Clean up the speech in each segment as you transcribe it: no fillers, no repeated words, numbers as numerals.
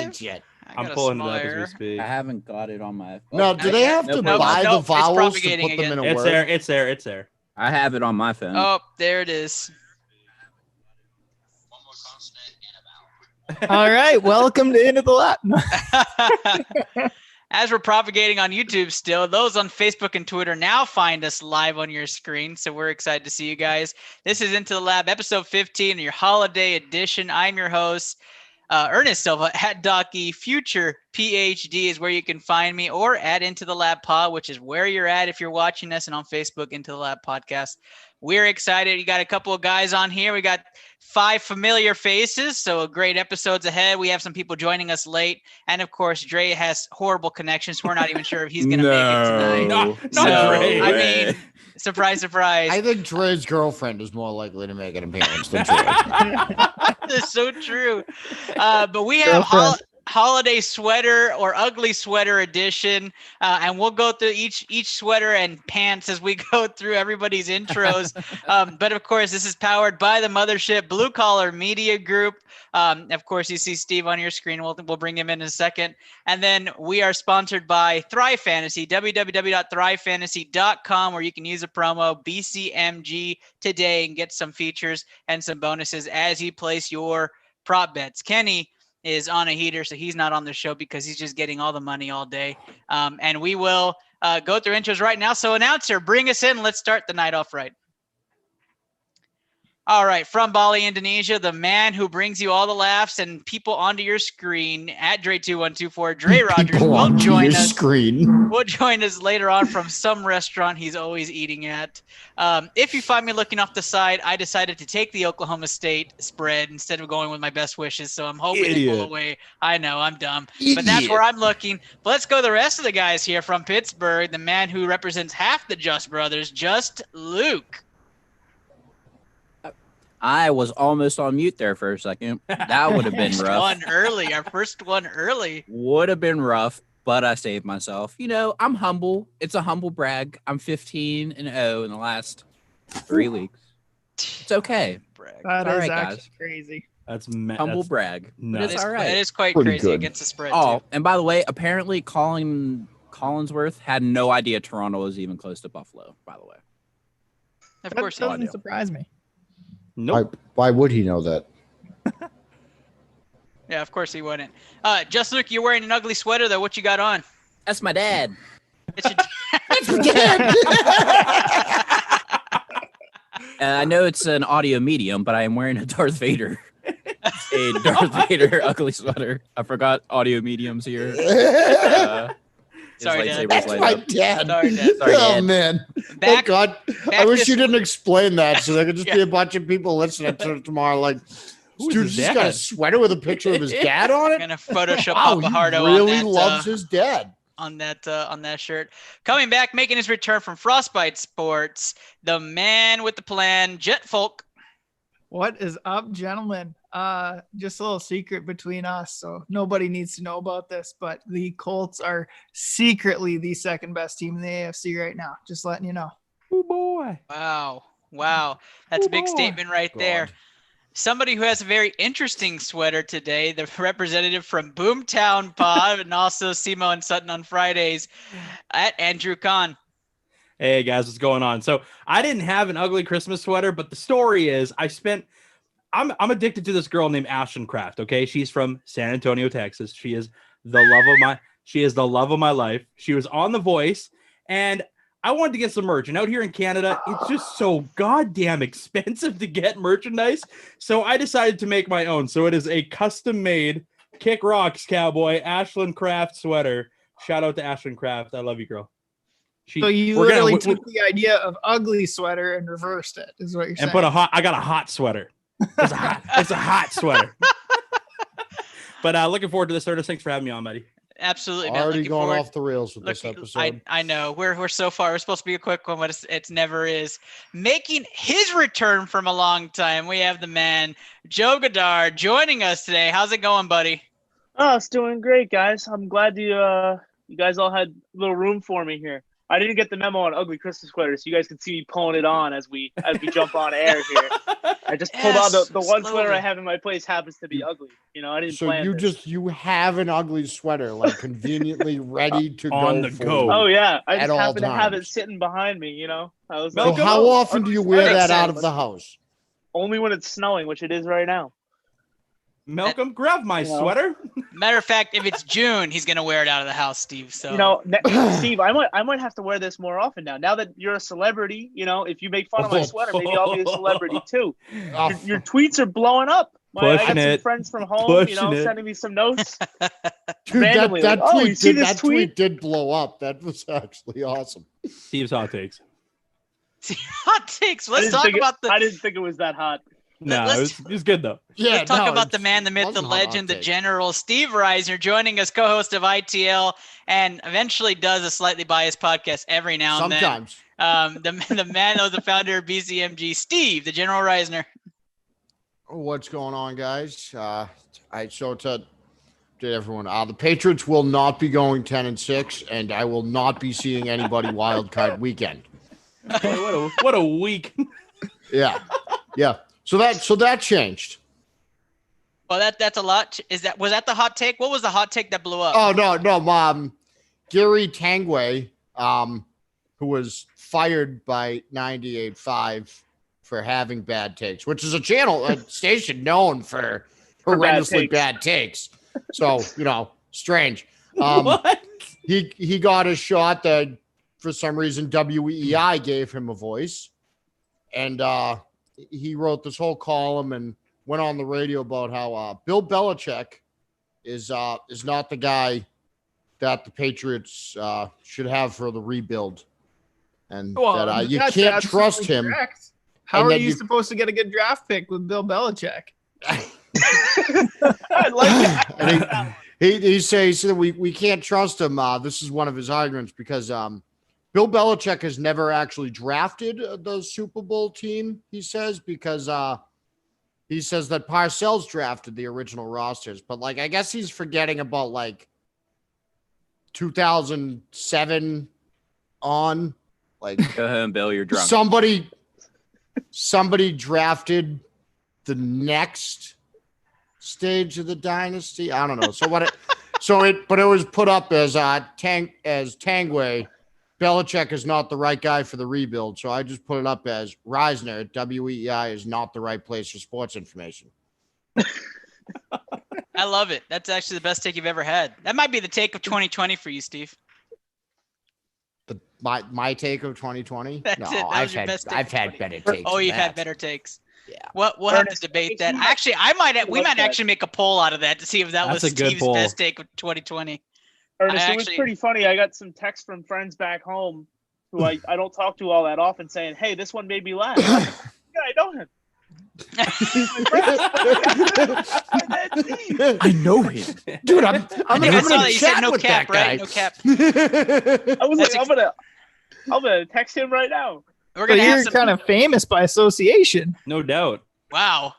message yet. I'm pulling it up as we speak. I haven't got it on my phone. No, do they have to buy the vowels to put them in a word? It's there. I have it on my phone. Oh, there it is. All right, welcome to Into the Lab. As we're propagating on YouTube still, those on Facebook and Twitter now find us live on your screen. So we're excited to see you guys. This is Into the Lab, episode 15, your holiday edition. I'm your host, Ernest Silva at Docky. Future PhD is where you can find me, or at Into the Lab Pod, which is where you're at if you're watching us, and on Facebook, Into the Lab Podcast. We're excited. You got a couple of guys on here. We got 5 familiar faces, so great episodes ahead. We have some people joining us late, and of course, Dre has horrible connections. We're not even sure if he's going to make it tonight. No, Dre. I mean, surprise, surprise. I think Dre's girlfriend is more likely to make an appearance than Dre. That's so true. But we have holiday sweater or ugly sweater edition, and we'll go through each sweater and pants as we go through everybody's intros. But of course, this is powered by the mothership Blue Collar Media Group. Of course, you see Steve on your screen. We'll bring him in a second. And then we are sponsored by Thrive Fantasy, www.thrivefantasy.com, where you can use a promo BCMG today and get some features and some bonuses as you place your prop bets. Kenny is on a heater, so he's not on the show because he's just getting all the money all day. And we will go through intros right now. So announcer, bring us in. Let's start the night off right. All right, from Bali, Indonesia, the man who brings you all the laughs and people onto your screen at Dre2124, Dre Rogers will join us. Will join us later on from some restaurant he's always eating at. If you find me looking off the side, I decided to take the Oklahoma State spread instead of going with my best wishes, so I'm hoping to pull away. I know, I'm dumb, but that's where I'm looking. But let's go the rest of the guys here from Pittsburgh, the man who represents half the Just brothers, Just Luke. I was almost on mute there for a second. That would have been rough. Our first one early. Would have been rough, but I saved myself. You know, I'm humble. It's a humble brag. I'm 15-0 in the last 3 weeks. It's okay. That all is right, actually guys. crazy. That's humble brag. Nuts. It's all right. It is quite Pretty crazy good. against the spread. Oh, too. and by the way, apparently Collinsworth had no idea Toronto was even close to Buffalo, by the way. Of course, that doesn't surprise me. Nope. Why would he know that? Yeah, of course he wouldn't. Just Luke, you're wearing an ugly sweater though. What you got on? That's my dad. It's your I know it's an audio medium, but I am wearing a Darth Vader. A Darth Vader ugly sweater. I forgot audio mediums here. Sorry, Dad. That's my dad. Sorry, Dad. Sorry, Oh, Dad. man. Back- Thank God. I back wish this- you didn't explain that so there could just be a bunch of people listening to it tomorrow like, Who's dude his just got a dad? sweater with a picture of his dad on I'm it? gonna Photoshop Wow, Papa he Hardo really on that, loves his dad. on that shirt. Coming back, making his return from Frostbite Sports, the man with the plan, Jet Folk. What is up, gentlemen? Just a little secret between us, so nobody needs to know about this, but the Colts are secretly the second best team in the AFC right now. Just letting you know. Oh boy. Wow. That's a big boy. statement right there. Somebody who has a very interesting sweater today, the representative from Boomtown Pod and also Simo and Sutton on Fridays, at Andrew Kahn. Hey guys, what's going on? So I didn't have an ugly Christmas sweater, but the story is I'm addicted to this girl named Ashlyn Kraft. Okay, she's from San Antonio, Texas. She is the love of my life. She was on The Voice, and I wanted to get some merch. And out here in Canada, it's just so goddamn expensive to get merchandise. So I decided to make my own. So it is a custom-made Kick Rocks Cowboy Ashlyn Kraft sweater. Shout out to Ashlyn Kraft. I love you, girl. So you literally took the idea of ugly sweater and reversed it, is what you're saying. And I got a hot sweater. It's a hot sweater. But looking forward to this, Ernest. Thanks for having me on, buddy. Absolutely, man. Already Looking going forward- off the rails with this episode. I know we're so far. We're supposed to be a quick one, but it's never is. Making his return from a long time, we have the man Joe Goddard joining us today. How's it going, buddy? Oh, it's doing great, guys. I'm glad you guys all had a little room for me here. I didn't get the memo on ugly Christmas sweaters, so you guys can see me pulling it on as we jump on air here. I just pulled out Yes, the one sweater slowly. I have in my place happens to be ugly. I didn't So plan this. you have an ugly sweater like conveniently ready to On go the for go. you. Oh yeah, I At just all happen to have it times. sitting behind me. I was Well, like, So how "Oh, often do ugly you wear sweater." that out of sense. the house? Only when it's snowing, which it is right now. Malcolm, grab my You know. sweater. Matter of fact, if it's June, he's gonna wear it out of the house, Steve. So Steve, I might have to wear this more often now. Now that you're a celebrity, if you make fun of my sweater, maybe I'll be a celebrity too. Oh, Your tweets are blowing up. I Pushing got some it. friends from home, Pushing it. sending me some notes. dude, randomly, that like, "Oh, tweet you see did, this that tweet did blow up. That was actually awesome. Steve's hot takes. hot takes. Let's talk about I didn't think it was that hot. No, let's- it was good though. Yeah, Let's talk no, about the it's- man, the myth, the wasn't hot on legend, the tape. general, Steve Reisner, joining us, co-host of ITL, and eventually does a slightly biased podcast every now and Sometimes. then. The man that was the founder of BCMG, Steve, the General Reisner. What's going on, guys? So to everyone, the Patriots will not be going 10-6, and I will not be seeing anybody wild card weekend. What a week. Yeah. So that changed. Well, that's a lot. Was that the hot take? What was the hot take that blew up? Oh no, Gary Tangway, who was fired by 98.5 for having bad takes, which is a station known for horrendously bad takes. So, strange. What? He got a shot that for some reason WEI gave him a voice, and he wrote this whole column and went on the radio about how Bill Belichick is not the guy that the Patriots should have for the rebuild, and that you that's can't trust absolutely him. correct. How and are that you you- supposed to get a good draft pick with Bill Belichick? I like that. And he says we can't trust him. This is one of his arguments because Bill Belichick has never actually drafted the Super Bowl team. He says because he says that Parcells drafted the original rosters, but I guess he's forgetting about 2007 on. Go home, Bill. You're drunk. Somebody drafted the next stage of the dynasty. I don't know. But it was put up as Tangway. Belichick is not the right guy for the rebuild. So I just put it up as Reisner. WEI is not the right place for sports information. I love it. That's actually the best take you've ever had. That might be the take of 2020 for you, Steve. My take of 2020. That's No, it. That I've was your had best take I've of had 2020. better takes. Oh, than you've had that. better takes. Yeah. We'll have to Ernest, debate if that. you- Actually, we like might that. actually make a poll out of that to see if that That's was a good Steve's poll. best take of 2020. Ernest, I it was actually- pretty funny. I got some texts from friends back home who I don't talk to all that often saying, "Hey, this one made me laugh." I'm like, yeah, I know him. I know him. Dude, I'm I think I saw gonna that you said chat no with cap, that guy. right? No cap. I was That's like, I'm gonna text him right now. We're So gonna have you're some. kind of famous by association. No doubt. Wow.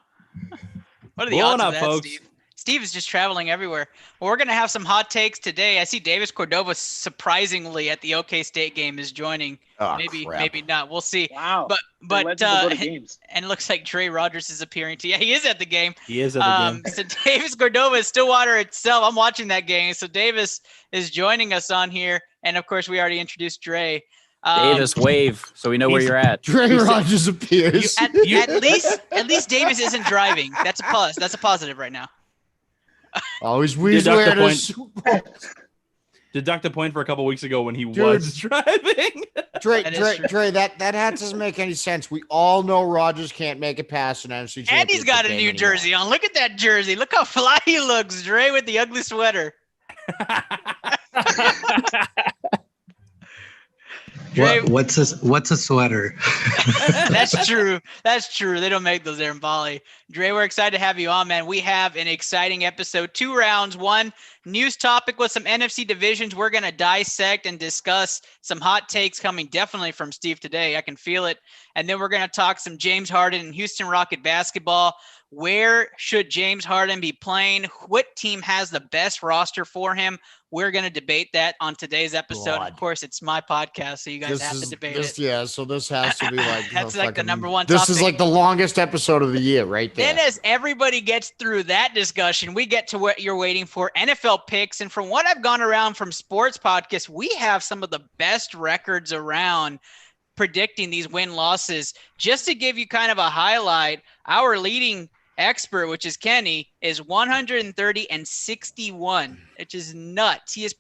What are the Blowing odds of up, that, folks. Steve? Steve is just traveling everywhere. Well, we're going to have some hot takes today. I see Davis Cordova surprisingly at the OK State game is joining. Oh, maybe crap. maybe not. We'll see. Wow. But Legends will go to games. and it looks like Trey Rogers is appearing too. Yeah, he is at the game. He is at the game. So Davis Cordova is Stillwater itself. I'm watching that game. So Davis is joining us on here. And of course, we already introduced Dre. Davis, wave so we know where he's- you're at. Trey You said- Rogers appears. At least Davis isn't driving. That's a plus. That's a positive right now. Always Deduct the wearing point. his Super Bowl. Deduct a point for a couple weeks ago when he Dude. was driving. That is true. Dre, that hat doesn't make any sense. We all know Rogers can't make it past an NFC championship. And he's got a game new anymore. jersey on. Look at that jersey. Look how fly he looks, Dre, with the ugly sweater. Dre, What's a sweater? that's true. That's true. They don't make those there in Bali. Dre, we're excited to have you on, man. We have an exciting episode. 2 rounds. 1 news topic with some NFC divisions. We're going to dissect and discuss some hot takes coming definitely from Steve today. I can feel it. And then we're going to talk some James Harden and Houston Rocket basketball. Where should James Harden be playing? What team has the best roster for him? We're going to debate that on today's episode. God. Of course, it's my podcast, so you guys have to debate it. Yeah, so this has to be like That's like the number one This topic. is like the longest episode of the year, right there. Then as everybody gets through that discussion, we get to what you're waiting for, NFL picks. And from what I've gone around from sports podcasts, we have some of the best records around predicting these win-losses. Just to give you kind of a highlight, our leading expert, which is Kenny, is 130-61, which is nuts. He is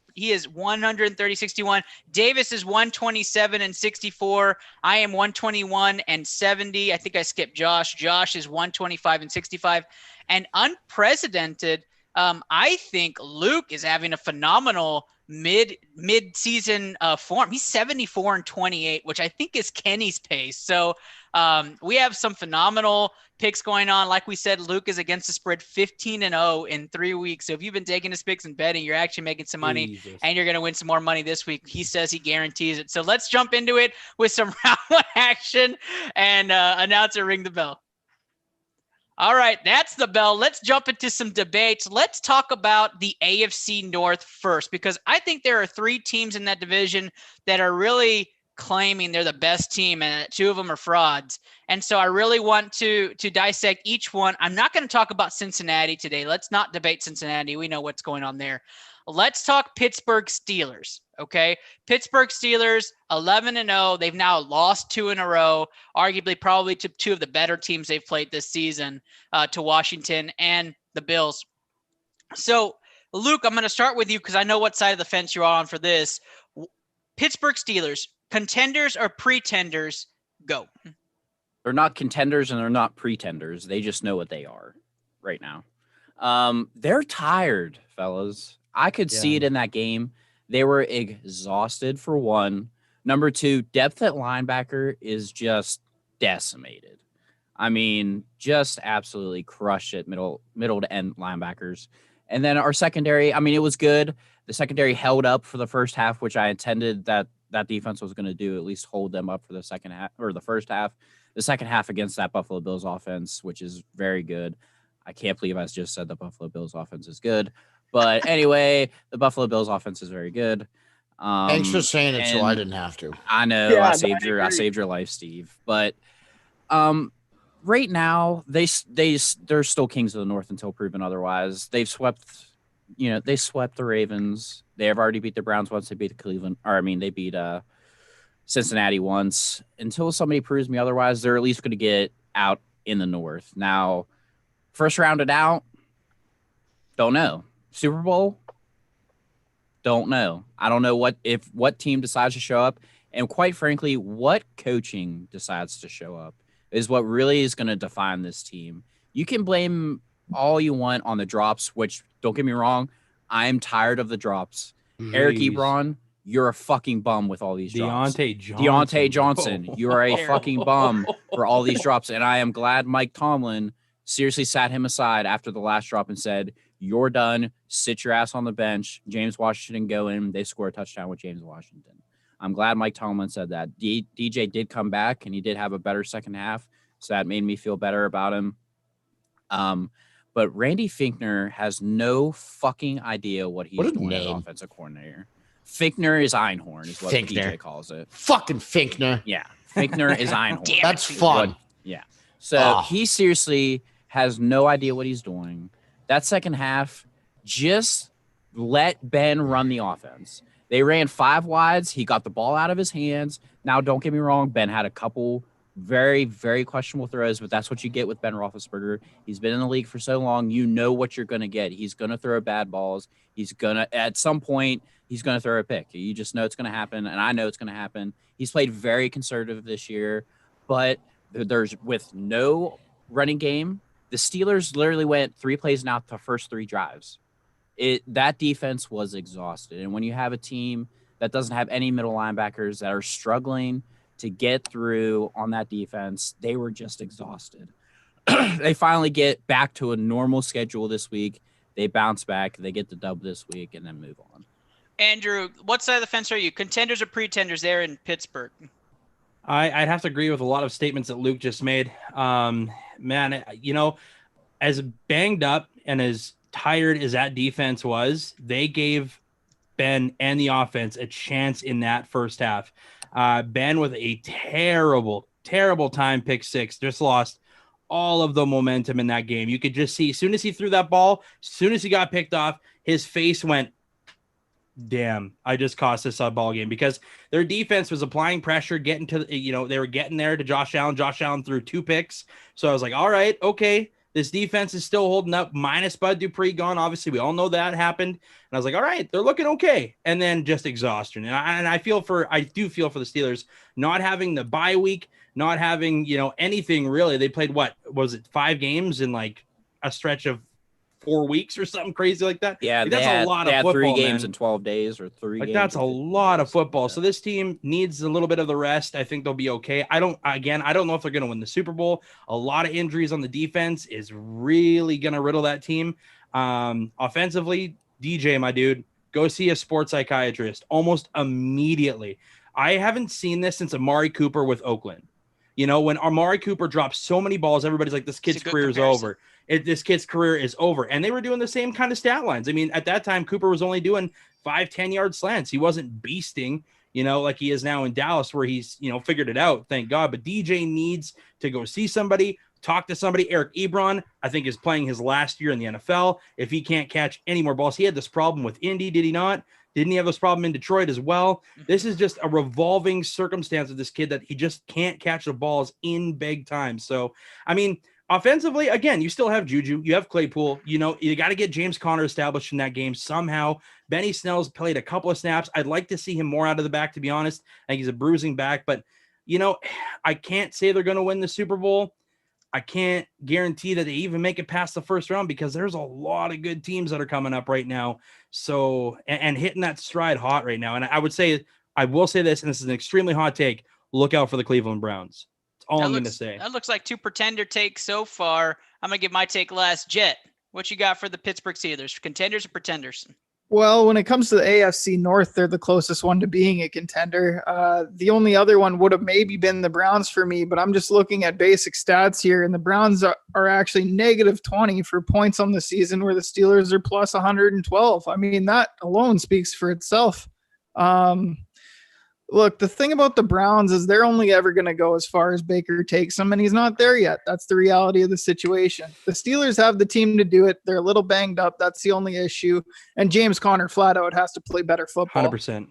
130-61. Davis is 127-64. I am 121-70. I think I skipped Josh. Josh is 125-65. And unprecedented, I think Luke is having a phenomenal mid-season form. He's 74-28, which I think is Kenny's pace. So we have some phenomenal picks going on. Like we said, Luke is against the spread 15-0 in 3 weeks. So if you've been taking his picks and betting, you're actually making some money. Jesus. And you're going to win some more money this week. He says he guarantees it. So let's jump into it with some round one action and announcer, ring the bell. All right, that's the bell. Let's jump into some debates. Let's talk about the AFC North first, because I think there are 3 teams in that division that are really claiming they're the best team, and 2 of them are frauds. And so I really want to dissect each one. I'm not going to talk about Cincinnati today. Let's not debate Cincinnati. We know what's going on there. Let's talk Pittsburgh Steelers, okay? Pittsburgh Steelers, 11-0. They've now lost 2 in a row, arguably probably to 2 of the better teams they've played this season, to Washington and the Bills. So, Luke, I'm going to start with you because I know what side of the fence you're on for this. Pittsburgh Steelers, contenders or pretenders? Go. They're not contenders and they're not pretenders. They just know what they are right now. They're tired, fellas. I could see it in that game. They were exhausted, for one. Number 2, depth at linebacker is just decimated. I mean, just absolutely crushed it, middle to end linebackers. And then our secondary, I mean, it was good. The secondary held up for the first half, which I intended that defense was going to do, at least hold them up for the second half or the first half. The second half against that Buffalo Bills offense, which is very good. I can't believe I just said the Buffalo Bills offense is good. But anyway, the Buffalo Bills offense is very good. Thanks for saying it, so I didn't have to. I know. Yeah, I saved your life, Steve. But right now, they're still kings of the North until proven otherwise. They've swept the Ravens. They have already beat the Browns once. They beat they beat Cincinnati once. Until somebody proves me otherwise, they're at least going to get out in the North. Now, first rounded out, don't know. Super Bowl, don't know. I don't know what team decides to show up, and quite frankly, what coaching decides to show up is what really is going to define this team. You can blame all you want on the drops, which, don't get me wrong, I'm tired of the drops. Eric Ebron, you're a fucking bum with all these drops. Deontay Johnson, you are a fucking bum for all these drops, and I am glad Mike Tomlin seriously sat him aside after the last drop and said, "You're done. Sit your ass on the bench. James Washington go in. They score a touchdown with James Washington." I'm glad Mike Tomlin said that. DJ did come back, and he did have a better second half, so that made me feel better about him. But Randy Finkner has no fucking idea what he's doing as offensive coordinator. Finkner is Einhorn, is what DJ calls it. Fucking Finkner. Yeah, Finkner is Einhorn. That's fun. Yeah. So he seriously has no idea what he's doing. That second half, just let Ben run the offense. They ran 5 wides. He got the ball out of his hands. Now, don't get me wrong. Ben had a couple very, very questionable throws, but that's what you get with Ben Roethlisberger. He's been in the league for so long. You know what you're going to get. He's going to throw bad balls. At some point, he's going to throw a pick. You just know it's going to happen, and I know it's going to happen. He's played very conservative this year, but with no running game, the Steelers literally went 3 plays and out the first 3 drives. That defense was exhausted. And when you have a team that doesn't have any middle linebackers that are struggling to get through on that defense, they were just exhausted. They finally get back to a normal schedule this week. They bounce back. They get the dub this week and then move on. Andrew, what side of the fence are you? Contenders or pretenders there in Pittsburgh? I'd have to agree with a lot of statements that Luke just made. Man, as banged up and as tired as that defense was, they gave Ben and the offense a chance in that first half. Ben with a terrible time pick six, just lost all of the momentum in that game. You could just see as soon as he threw that ball, as soon as he got picked off, his face went, damn, I just cost this a ball game, because their defense was applying pressure, getting to, they were getting there to Josh Allen. Josh Allen threw 2 picks. So I was like, all right, okay, this defense is still holding up, minus Bud Dupree gone. Obviously, we all know that happened. And I was like, all right, they're looking okay. And then just exhaustion. And I do feel for the Steelers not having the bye week, not having, anything really. They played, what was it, 5 games in like a stretch of 4 weeks or something crazy like that. Yeah, like, that's a lot of football, 3 games man. in 12 days or 3 games. That's a lot of football. So this team needs a little bit of the rest. I think they'll be okay. I don't know if they're going to win the Super Bowl. A lot of injuries on the defense is really going to riddle that team. Offensively, DJ, my dude, go see a sports psychiatrist almost immediately. I haven't seen this since Amari Cooper with Oakland. When Amari Cooper drops so many balls, everybody's like, this kid's career is over. This kid's career is over. And they were doing the same kind of stat lines. I mean, at that time, Cooper was only doing 5-10-yard slants. He wasn't beasting, like he is now in Dallas, where he's, figured it out, thank God. But DJ needs to go see somebody, talk to somebody. Eric Ebron, I think, is playing his last year in the NFL. If he can't catch any more balls, he had this problem with Indy, did he not? Didn't he have this problem in Detroit as well? This is just a revolving circumstance of this kid that he just can't catch the balls in big time. So, I mean, offensively, again, you still have Juju. You have Claypool. You got to get James Conner established in that game somehow. Benny Snell's played a couple of snaps. I'd like to see him more out of the back, to be honest. I think he's a bruising back. But, I can't say they're going to win the Super Bowl. I can't guarantee that they even make it past the first round, because there's a lot of good teams that are coming up right now. So, and hitting that stride hot right now. And I will say this, and this is an extremely hot take. Look out for the Cleveland Browns. That's all I'm going to say. That looks like 2 pretender takes so far. I'm going to give my take last. Jet, what you got for the Pittsburgh Steelers? Contenders or pretenders? Well, when it comes to the AFC North, they're the closest one to being a contender. The only other one would have maybe been the Browns for me, but I'm just looking at basic stats here, and the Browns are actually -20 for points on the season, where the Steelers are plus 112. I mean, that alone speaks for itself. Look, the thing about the Browns is they're only ever going to go as far as Baker takes them, and he's not there yet. That's the reality of the situation. The Steelers have the team to do it. They're a little banged up. That's the only issue. And James Conner flat out has to play better football. 100%.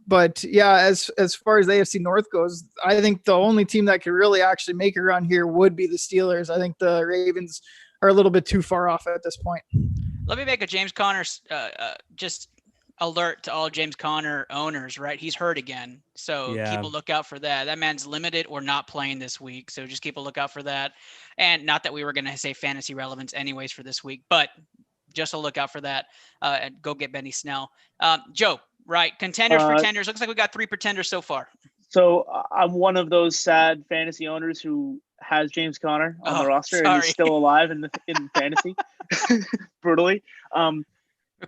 But yeah, as far as the AFC North goes, I think the only team that could really actually make a run here would be the Steelers. I think the Ravens are a little bit too far off at this point. Let me make a James Conner just alert to all James Conner owners, right? He's hurt again. So keep a lookout for that. That man's limited or not playing this week. So just keep a lookout for that. And not that we were going to say fantasy relevance anyways for this week, but just a lookout for that. And go get Benny Snell. Joe, right? Contenders, pretenders. Looks like we got 3 pretenders so far. So I'm one of those sad fantasy owners who has James Conner on the roster and he's still alive in fantasy. Brutally.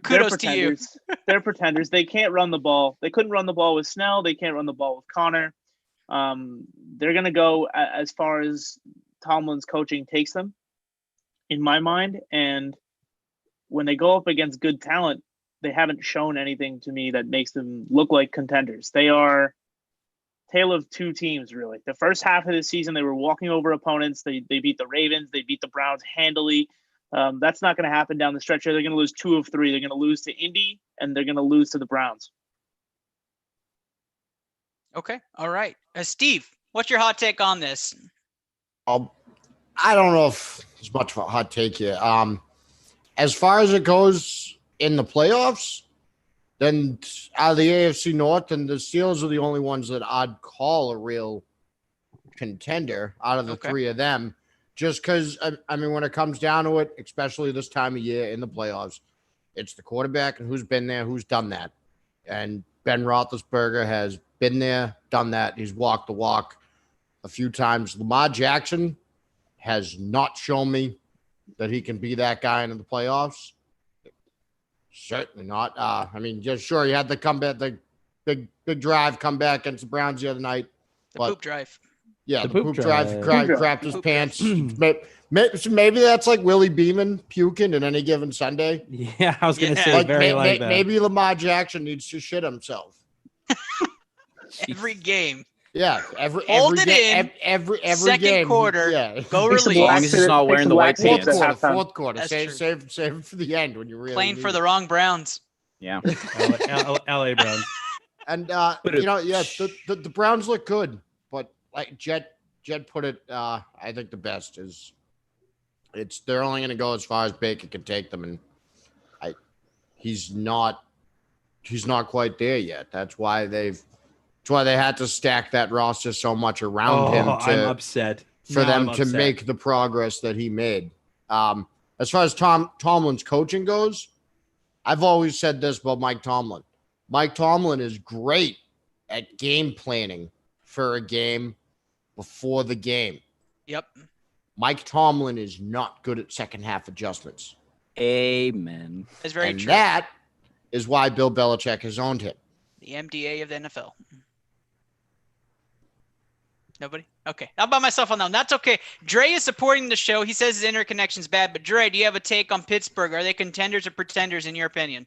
Kudos to you. They're pretenders. They can't run the ball. They couldn't run the ball with Snell. They can't run the ball with Conner. They're going to go as far as Tomlin's coaching takes them, in my mind. And when they go up against good talent, they haven't shown anything to me that makes them look like contenders. They are tale of 2 teams, really. The first half of the season, they were walking over opponents. They beat the Ravens. They beat the Browns handily. That's not going to happen down the stretch here. They're going to lose 2 of 3. They're going to lose to Indy, and they're going to lose to the Browns. Okay. All right. Steve, what's your hot take on this? I don't know if it's much of a hot take here. As far as it goes in the playoffs, then out of the AFC North, and the Steelers are the only ones that I'd call a real contender out of the 3 of them. Just because, I mean, when it comes down to it, especially this time of year in the playoffs, it's the quarterback and who's been there, who's done that. And Ben Roethlisberger has been there, done that. He's walked the walk a few times. Lamar Jackson has not shown me that he can be that guy in the playoffs. Certainly not. I mean, just sure, he had the comeback, the big drive comeback against the Browns the other night. The poop drive. Yeah, the poop drive crapped his pants. Maybe that's like Willie Beeman puking in any given Sunday. Yeah, I was gonna Yeah. say Like, very like that. maybe Lamar Jackson needs to shit himself. Every game. Yeah, every Hold it game, in. every Second game. quarter, Yeah, Go Take some As long release. as he's not wearing the white Take some pants. halftime. fourth quarter. That's Save true. it for the end when you really Playing need for it. the wrong Browns. Yeah. LA Browns. And But the Browns look good, but like Jet put it, I think the best is they're only going to go as far as Baker can take them, and he's not quite there yet. That's why they had to stack that roster so much around him I'm upset for Now them I'm to upset. make the progress that he made. As far as Tomlin's coaching goes, I've always said this about Mike Tomlin. Mike Tomlin is great at game planning for a game before the game. Yep. Mike Tomlin is not good at second half adjustments. Amen. That's very And true. that is why Bill Belichick has owned him. The MDA of the NFL. Nobody? Okay. I'm by myself on that one. That's okay. Dre is supporting the show. He says his interconnection's bad, but Dre, do you have a take on Pittsburgh? Are they contenders or pretenders in your opinion?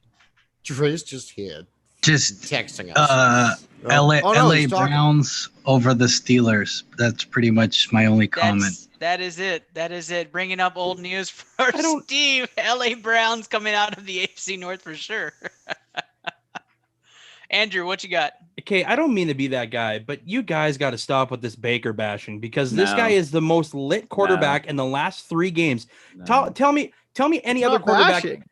Dre's just here Just texting us. LA, Oh, no, LA he's talking. Browns over the Steelers. That's pretty much my only comment. That is it. That is it. Bringing up old news for don't- Steve. LA Browns coming out of the AFC North for sure. Andrew, what you got? Okay, I don't mean to be that guy, but you guys got to stop with this Baker bashing because this No. guy is the most lit quarterback in the last 3 games. No. Tell me any other Not quarterback. bashing.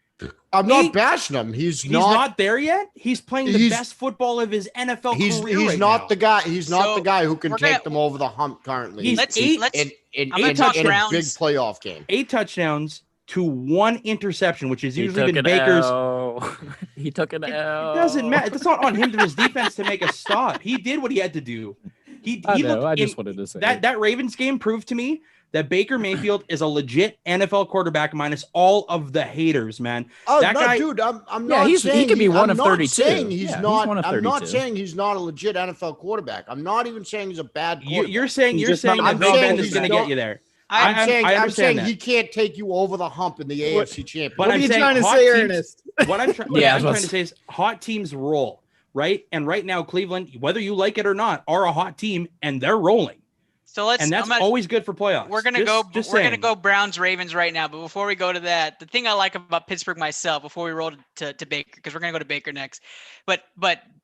I'm not bashing him. He's not there yet. He's playing the He's- best football of his NFL He's career right not now. the guy. He's not So, the guy who can we're take gonna- them over the hump currently. He's Let's eight- let's in I'm gonna talk a big Browns. playoff game. 8 touchdowns to 1 interception, which has He usually took been an Baker's. L. He took an It L. doesn't matter. It's not on him to his defense to make a stop. He did what he had to do. He I know. looked I just in- wanted to say that Ravens game proved to me that Baker Mayfield is a legit NFL quarterback minus all of the haters, man. Oh That no, guy- dude! I'm Yeah, not he's- he saying could be one I'm of not 32. saying he's Yeah, he's not. one of I'm not 32. saying he's not a legit NFL quarterback. I'm not even saying he's a bad quarterback. You're saying He's you're just saying not that a Big good Ben is he's going to not- get you there. I'm saying I I'm understand saying that. he can't take you over the hump in the AFC Championship. But What I'm are you saying trying to hot say, teams- Ernest? What I'm, Yeah, I I'm was trying to say is hot teams roll, right? And right now, Cleveland, whether you like it or not, are a hot team and they're rolling. So let's. And that's I'm gonna- always good for playoffs. We're gonna Just We're gonna saying. go Browns Ravens right now. But before we go to that, the thing I like about Pittsburgh myself, before we roll to Baker, because we're gonna go to Baker next. But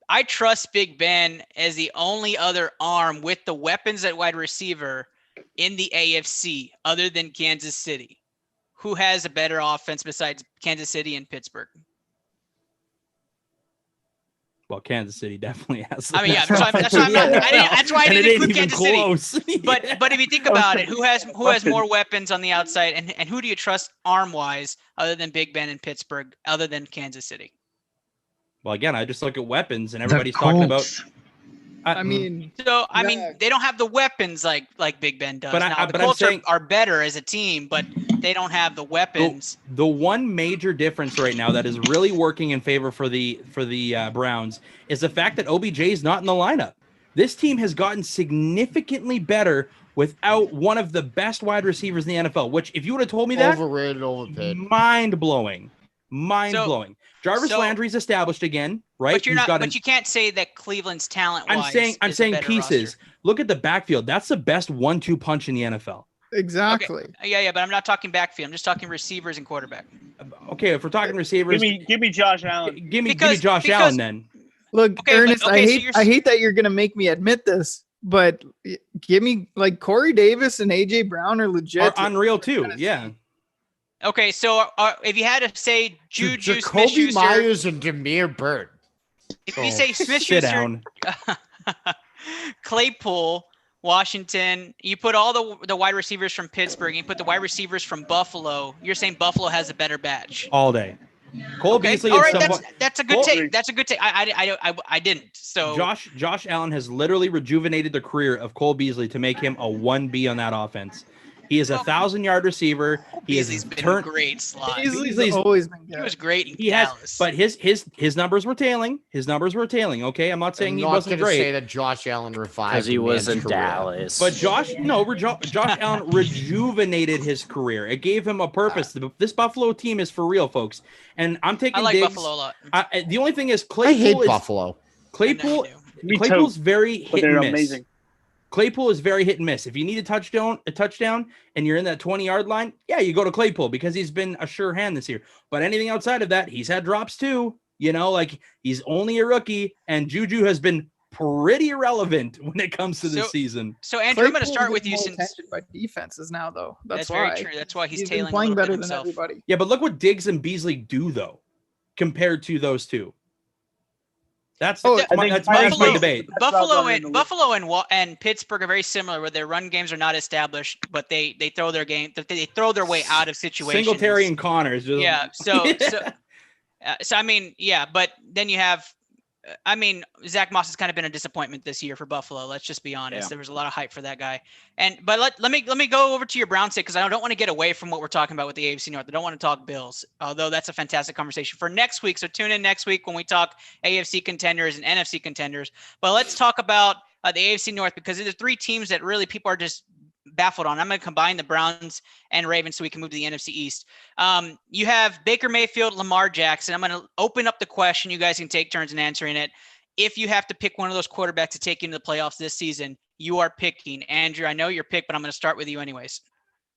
I trust Big Ben as the only other arm with the weapons at wide receiver in the AFC, other than Kansas City. Who has a better offense besides Kansas City and Pittsburgh? Well, Kansas City definitely has. I mean, yeah. That's why I'm not. That's why I And it didn't ain't include even Kansas City. close. But if you think about it, who has more weapons on the outside, and who do you trust arm wise other than Big Ben in Pittsburgh, other than Kansas City? Well, again, I just look at weapons, and The everybody's talking about. Colts. I mean, So I mean, Yeah. they don't have the weapons like Big Ben does. But Now the I'm Colts saying- are better as a team, but they don't have the weapons. The one major difference right now that is really working in favor for the Browns is the fact that OBJ is not in the lineup. This team has gotten significantly better without one of the best wide receivers in the NFL. Which, if you would have told me that, Overrated, overpaid. mind blowing. Jarvis so- Landry's established again, right? But you're He's not. got But you can't say that Cleveland's talent. I'm saying pieces. Look at the backfield. That's the best 1-2 punch in the NFL. exactly. Yeah, but I'm not talking backfield. I'm just talking receivers and quarterback. Okay, if we're talking receivers, Give me Josh Allen. give me Because- Josh because- Allen then. Look, Okay, but- Ernest, okay, so I you're- hate that you're gonna make me admit this, but give me like Corey Davis and AJ Brown are legit. Are unreal too. Tennessee. Yeah. Okay, so if you had to say Juju Jacoby Smith-Schuster, Myers and Demir Bird. if you say Sit Smith-Schuster, down. Claypool, Washington, you put all the wide receivers from Pittsburgh, you put the wide receivers from Buffalo. You're saying Buffalo has a better batch. All day. Cole Okay, Beasley all is right, somewhat. that's a good Cole- take. That's a good take. I didn't. So Josh Allen has literally rejuvenated the career of Cole Beasley to make him a 1B on that offense. He is a 1,000-yard receiver. He Beasley's has been turned. great slot. Beasley's always been He good. was great in He has, Dallas. but his numbers were tailing. His numbers were tailing. Okay, I'm not saying I'm he not wasn't going to great. say that Josh Allen revived Because he a was man's in career. Dallas. But Josh Allen rejuvenated his career. It gave him a purpose. This Buffalo team is for real, folks. And I'm taking I like digs. Buffalo a lot. The only thing is I hate Claypool is Buffalo. Claypool. I know you Me Claypool's too. very But hit they're and miss. amazing. Claypool is very hit and miss. If you need a touchdown, and you're in that 20-yard line, yeah, you go to Claypool because he's been a sure hand this year. But anything outside of that, he's had drops too. You know, like he's only a rookie, and Juju has been pretty irrelevant when it comes to this season. So Andrew, I'm going to Claypool's start with getting you more since attention by defenses now, though. that's why. very true. That's why he's been tailing a playing little bit better than himself. everybody. Yeah, but look what Diggs and Beasley do though, compared to those two. That's Oh, that's I my, think that's my Buffalo- debate. Buffalo and Pittsburgh are very similar, where their run games are not established, but they throw their game. They throw their way out of situations. Singletary and Connors. Just, Yeah. So I mean, yeah, but then you have, I mean, Zach Moss has kind of been a disappointment this year for Buffalo. Let's just be honest. Yeah. There was a lot of hype for that guy. But let me go over to your Browns side, because I don't want to get away from what we're talking about with the AFC North. I don't want to talk Bills, although that's a fantastic conversation for next week. So tune in next week when we talk AFC contenders and NFC contenders. But let's talk about the AFC North, because there's three teams that really people are just baffled on. I'm going to combine the Browns and Ravens so we can move to the NFC East. You have Baker Mayfield, Lamar Jackson. I'm going to open up the question. You guys can take turns in answering it. If you have to pick one of those quarterbacks to take you into the playoffs this season, you are picking. Andrew, I know your pick, but I'm going to start with you anyways.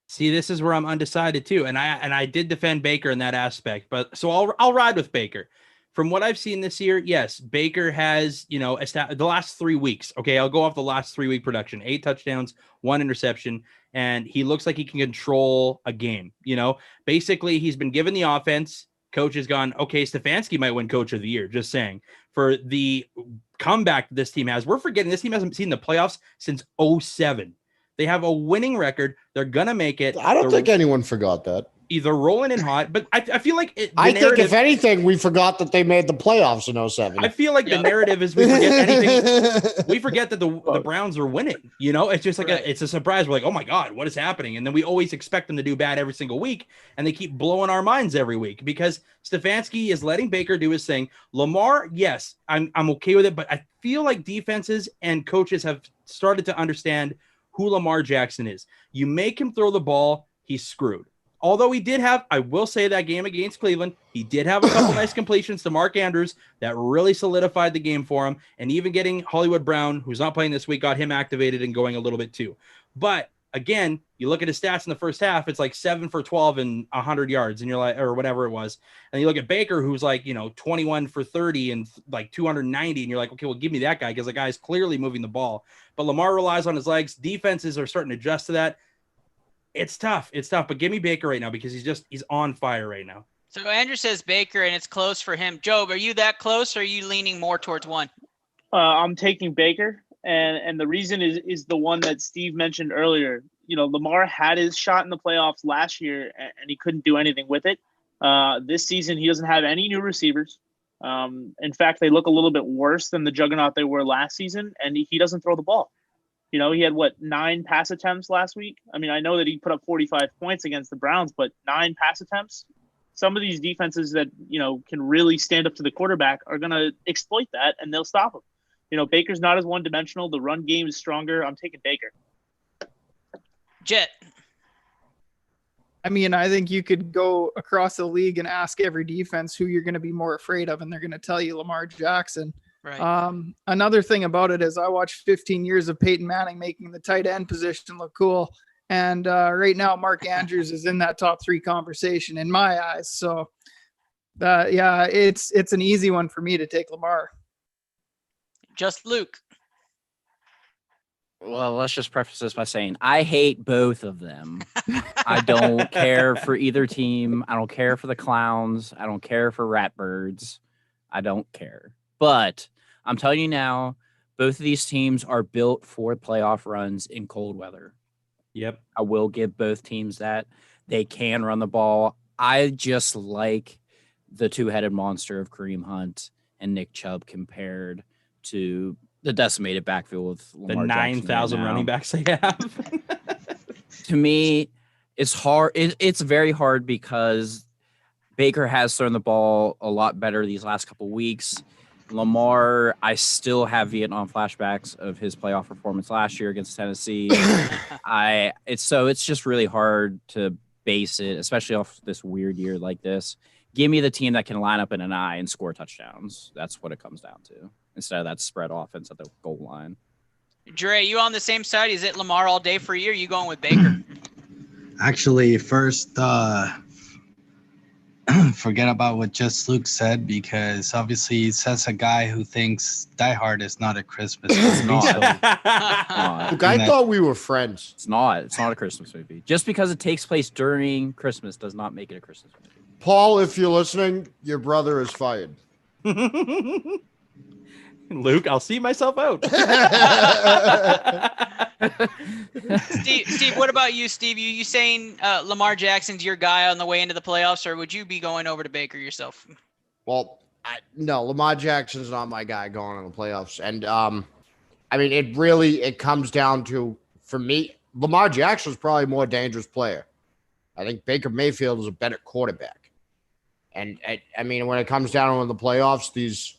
See, this is where I'm undecided too, and I did defend Baker in that aspect, but so I'll ride with Baker. From what I've seen this year, yes, Baker has, the last 3 weeks. Okay, I'll go off the last 3-week production: 8 touchdowns, 1 interception, and he looks like he can control a game. Basically, he's been given the offense. Coach has gone, okay, Stefanski might win Coach of the Year. Just saying. For the comeback this team has, we're forgetting this team hasn't seen the playoffs since 2007. They have a winning record. They're gonna make it. I don't think anyone forgot that. Either rolling in hot, but I feel like I think if anything, we forgot that they made the playoffs in 07. I feel like the narrative is we forget anything. We forget that the Browns are winning. It's just like it's a surprise. We're like, oh my God, what is happening? And then we always expect them to do bad every single week, and they keep blowing our minds every week because Stefanski is letting Baker do his thing. Lamar, yes, I'm okay with it, but I feel like defenses and coaches have started to understand who Lamar Jackson is. You make him throw the ball, he's screwed. Although he did have, I will say, that game against Cleveland, he did have a couple nice completions to Mark Andrews that really solidified the game for him. And even getting Hollywood Brown, who's not playing this week, got him activated and going a little bit too. But again, you look at his stats in the first half, it's like 7 for 12 and 100 yards, and you're like, or whatever it was. And you look at Baker, who's like, 21 for 30 and like 290, and you're like, okay, well, give me that guy because the guy's clearly moving the ball. But Lamar relies on his legs. Defenses are starting to adjust to that. It's tough. But give me Baker right now because he's on fire right now. So Andrew says Baker, and it's close for him. Job, are you that close, or are you leaning more towards one? I'm taking Baker, and the reason is the one that Steve mentioned earlier. Lamar had his shot in the playoffs last year, and he couldn't do anything with it. This season, he doesn't have any new receivers. In fact, they look a little bit worse than the juggernaut they were last season, and he doesn't throw the ball. He had 9 pass attempts last week. I mean, I know that he put up 45 points against the Browns, but 9 pass attempts. Some of these defenses that, can really stand up to the quarterback are going to exploit that, and they'll stop him. Baker's not as one-dimensional. The run game is stronger. I'm taking Baker. Jet. I mean, I think you could go across the league and ask every defense who you're going to be more afraid of, and they're going to tell you Lamar Jackson. Right. Another thing about it is I watched 15 years of Peyton Manning making the tight end position look cool. And right now, Mark Andrews is in that top 3 conversation in my eyes. So, it's an easy one for me to take Lamar. Just Luke. Well, let's just preface this by saying I hate both of them. I don't care for either team. I don't care for the clowns. I don't care for ratbirds. I don't care. But I'm telling you now, both of these teams are built for playoff runs in cold weather. Yep. I will give both teams that. They can run the ball. I just like the two-headed monster of Kareem Hunt and Nick Chubb compared to the decimated backfield with Lamar the 9,000 right running backs they have. To me, it's hard. It's very hard because Baker has thrown the ball a lot better these last couple weeks. Lamar, I still have Vietnam flashbacks of his playoff performance last year against Tennessee. It's just really hard to base it, especially off this weird year like this. Give me the team that can line up in an eye and score touchdowns. That's what it comes down to, instead of that spread offense at the goal line. Dre, you on the same side? Is it Lamar all day for you? Or are you going with Baker? Actually, first, forget about what just Luke said, because obviously he says a guy who thinks Die Hard is not a Christmas movie. not. So Look, I thought we were friends. It's not a Christmas movie. Just because it takes place during Christmas does not make it a Christmas movie. Paul, if you're listening, your brother is fired. Luke, I'll see myself out. Steve, what about you, Steve? You saying Lamar Jackson's your guy on the way into the playoffs, or would you be going over to Baker yourself? Well, no, Lamar Jackson's not my guy going in the playoffs. And, I mean, it comes down to, for me, Lamar Jackson's probably a more dangerous player. I think Baker Mayfield is a better quarterback. And, I mean, when it comes down to the playoffs, these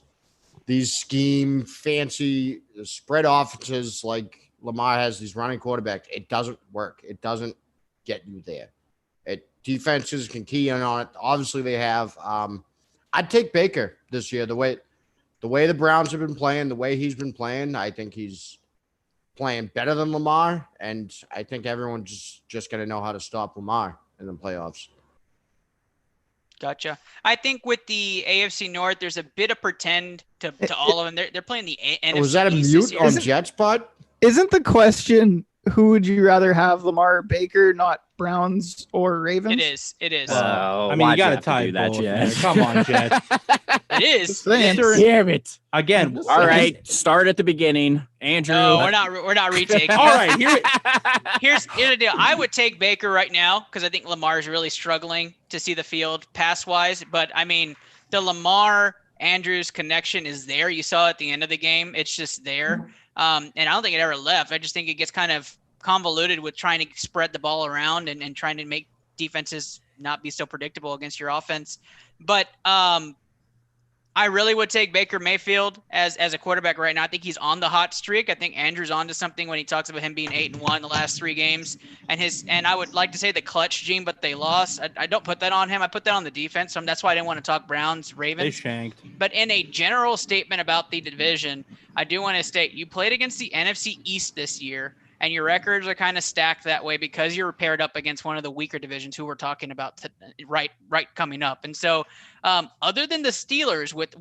scheme, fancy spread offenses like Lamar has, these running quarterbacks, it doesn't work. It doesn't get you there. Defenses can key in on it. Obviously, they have. I'd take Baker this year. The way the Browns have been playing, the way he's been playing, I think he's playing better than Lamar, and I think everyone's just going to know how to stop Lamar in the playoffs. Gotcha. I think with the AFC North, there's a bit of pretend to all of them. They're playing the NFC. Was that a East mute this year. on Jets pod? Isn't the question who would you rather have, Lamar or Baker, not Browns or Ravens? It is. I mean, you got to tie that, Jet. Come on, Jet. It is. Saying. Damn it! Again, All right, start at the beginning, Andrew. No, we're not retaking. All right, Here's the deal. I would take Baker right now because I think Lamar is really struggling to see the field pass wise. But I mean, the Lamar Andrews connection is there. You saw at the end of the game. It's just there. And I don't think it ever left. I just think it gets kind of convoluted with trying to spread the ball around and trying to make defenses not be so predictable against your offense. But I really would take Baker Mayfield as a quarterback right now. I think he's on the hot streak. I think Andrew's onto something when he talks about him being 8-1 the last 3 games. And I would like to say the clutch gene, but they lost. I don't put that on him. I put that on the defense. So that's why I didn't want to talk Browns, Ravens. They shanked. But in a general statement about the division, I do want to state you played against the NFC East this year, and your records are kind of stacked that way because you're paired up against one of the weaker divisions who we're talking about right coming up. And so other than the Steelers with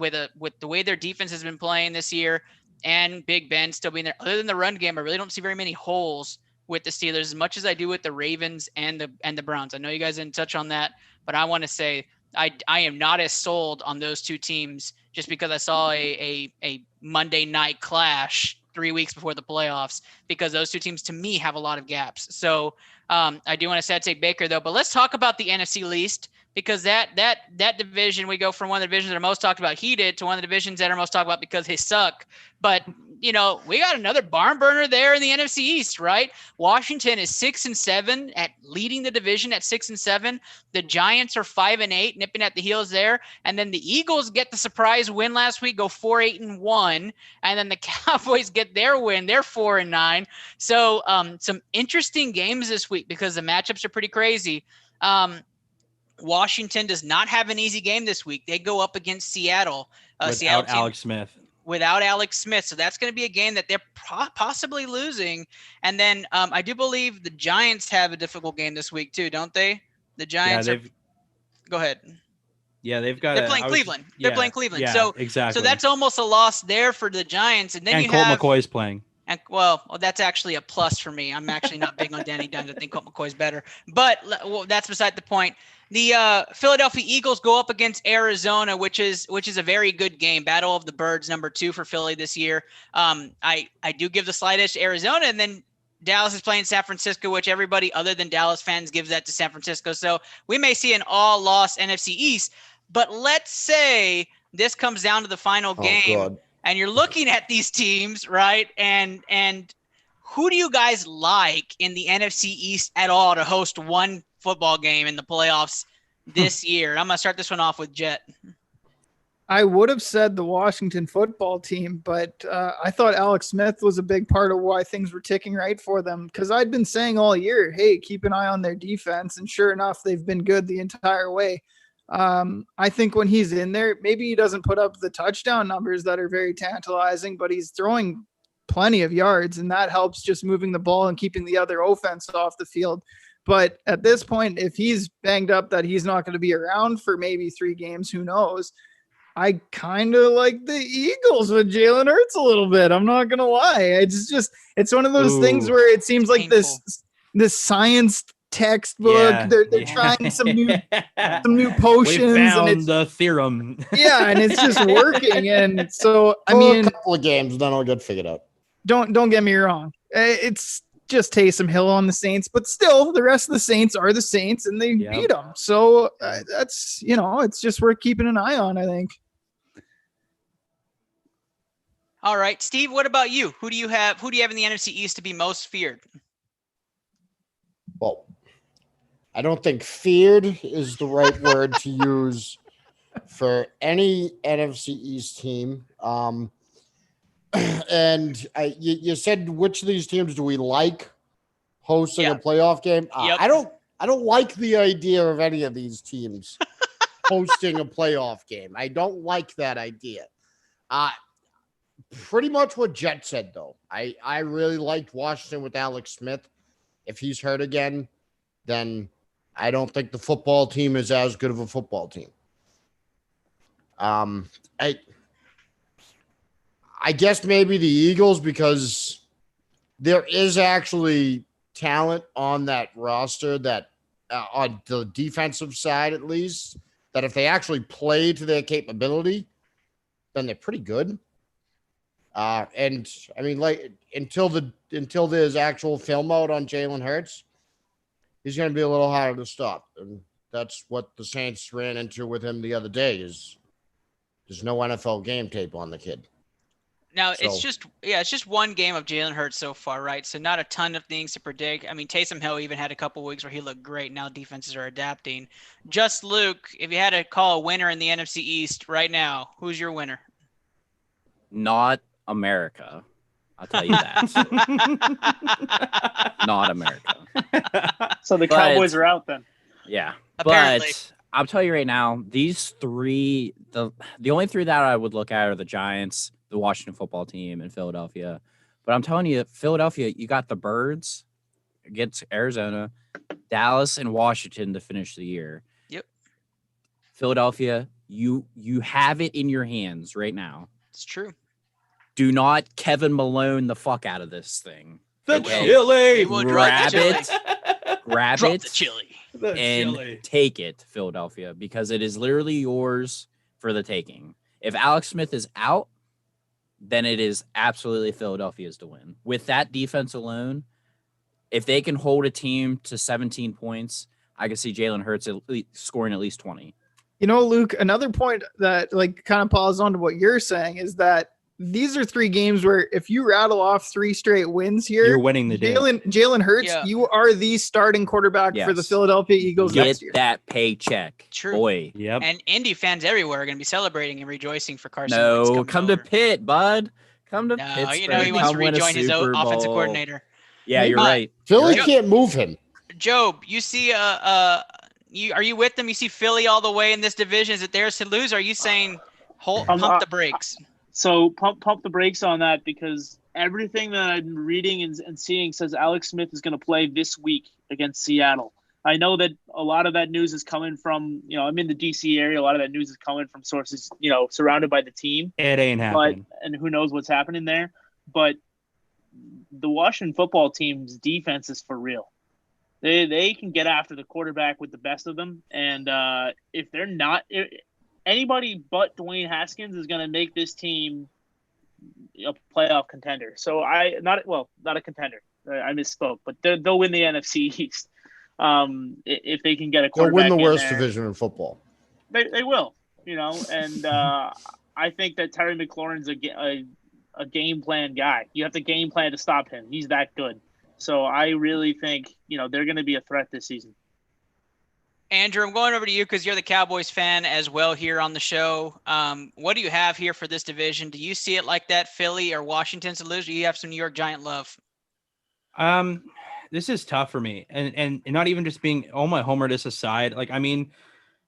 the way their defense has been playing this year and Big Ben still being there, other than the run game, I really don't see very many holes with the Steelers as much as I do with the Ravens and the Browns. I know you guys didn't touch on that, but I want to say I am not as sold on those two teams just because I saw a Monday night clash 3 weeks before the playoffs, because those two teams to me have a lot of gaps. So I do want to say I'd take Baker though, but let's talk about the NFC least, because that division, we go from one of the divisions that are most talked about heated to one of the divisions that are most talked about because they suck. But we got another barn burner there in the NFC East, right? Washington is 6-7 at leading the division at 6-7. The Giants are 5-8, nipping at the heels there. And then the Eagles get the surprise win last week, go 4-8-1. And then the Cowboys get their win. They're 4-9. So some interesting games this week because the matchups are pretty crazy. Washington does not have an easy game this week. They go up against Seattle. Without Alex Smith. Without Alex Smith. So that's going to be a game that they're possibly losing. And then I do believe the Giants have a difficult game this week too, don't they? The Giants go ahead. Yeah, they've got. They're playing Cleveland. They're playing Cleveland. Yeah, so exactly. So that's almost a loss there for the Giants. And then Colt McCoy's playing. And well, that's actually a plus for me. I'm actually not big on Danny Dimes. I think Colt McCoy's better. But that's beside the point. The Philadelphia Eagles go up against Arizona, which is a very good game. Battle of the Birds, number 2 for Philly this year. I do give the slight edge to Arizona, and then Dallas is playing San Francisco, which everybody other than Dallas fans gives that to San Francisco. So we may see an all-loss NFC East. But let's say this comes down to the final game, God. and you're looking at these teams, right? And who do you guys like in the NFC East at all to host one football game in the playoffs this year? I'm going to start this one off with Jet. I would have said the Washington football team, but I thought Alex Smith was a big part of why things were ticking right for them, because I'd been saying all year, hey, keep an eye on their defense. And sure enough, they've been good the entire way. I think when he's in there, maybe he doesn't put up the touchdown numbers that are very tantalizing, but he's throwing plenty of yards, and that helps just moving the ball and keeping the other offense off the field. But at this point, if he's banged up that he's not going to be around for maybe 3 games, who knows? I kind of like the Eagles with Jalen Hurts a little bit. I'm not gonna lie. It's one of those things where it seems like painful. this science textbook. Yeah, They're trying some new potions, We found and it's the theorem. and it's just working. And so I For mean, a couple of games, then I'll get figured out. don't get me wrong. It's just Taysom Hill on the Saints, but still, the rest of the Saints are the Saints, and they beat them. So that's it's just worth keeping an eye on, I think. All right, Steve, what about you? Who do you have in the NFC East to be most feared? Well, I don't think feared is the right word to use for any NFC East team. And you said, which of these teams do we like hosting a playoff game? I don't like the idea of any of these teams hosting a playoff game. I don't like that idea. Pretty much what Jet said, though. I really liked Washington with Alex Smith. If he's hurt again, then I don't think the football team is as good of a football team. I guess maybe the Eagles, because there is actually talent on that roster that on the defensive side, at least, that if they actually play to their capability, then they're pretty good. And I mean, like until there's actual film out on Jalen Hurts, he's going to be a little harder to stop. And that's what the Saints ran into with him the other day is there's no NFL game tape on the kid. Now, it's just one game of Jalen Hurts so far, right? So not a ton of things to predict. I mean, Taysom Hill even had a couple weeks where he looked great. Now defenses are adapting. Just Luke, if you had to call a winner in the NFC East right now, who's your winner? Not America. I'll tell you that. Not America. So the Cowboys are out then. Yeah. Apparently. But I'll tell you right now, these 3, the only 3 that I would look at are the Giants, the Washington football team, and Philadelphia. But I'm telling you, Philadelphia, you got the Birds against Arizona, Dallas, and Washington to finish the year. Yep. Philadelphia, you have it in your hands right now. It's true. Do not Kevin Malone the fuck out of this thing. The chili. Grab it. Grab Drop it. the chili. And take it, Philadelphia, because it is literally yours for the taking. If Alex Smith is out, then it is absolutely Philadelphia's to win. With that defense alone, if they can hold a team to 17 points, I can see Jalen Hurts scoring at least 20. Luke, another point that kind of pause on to what you're saying is that these are 3 games where if you rattle off 3 straight wins here, you're winning the day. Jalen Hurts, you are the starting quarterback for the Philadelphia Eagles next year. Get that paycheck. True. Boy. Yep. And Indy fans everywhere are going to be celebrating and rejoicing for Carson Wentz. No, come to Pitt, bud. Come to No, Pittsburgh. he wants to win a rejoin his Super offensive Bowl. coordinator. Yeah, you're right. Philly Joe- can't move him. Job, you see, are you with them? You see Philly all the way in this division. Is it theirs to lose? Or are you saying pump the brakes? So pump the brakes on that, because everything that I'm reading and seeing says Alex Smith is going to play this week against Seattle. I know that a lot of that news is coming from, I'm in the DC area. A lot of that news is coming from sources, surrounded by the team. It ain't happening. And who knows what's happening there. But the Washington football team's defense is for real. They can get after the quarterback with the best of them. And if they're not anybody but Dwayne Haskins is going to make this team a playoff contender. So not a contender. I misspoke, but they'll win the NFC East if they can get a quarterback. They'll win the worst division in football. They will, and I think that Terry McLaurin's a game plan guy. You have to game plan to stop him. He's that good. So I really think, they're going to be a threat this season. Andrew, I'm going over to you because you're the Cowboys fan as well here on the show. What do you have here for this division? Do you see it like that, Philly or Washington to lose? Or do you have some New York Giant love? This is tough for me, and not even just being my homerness aside. Like, I mean,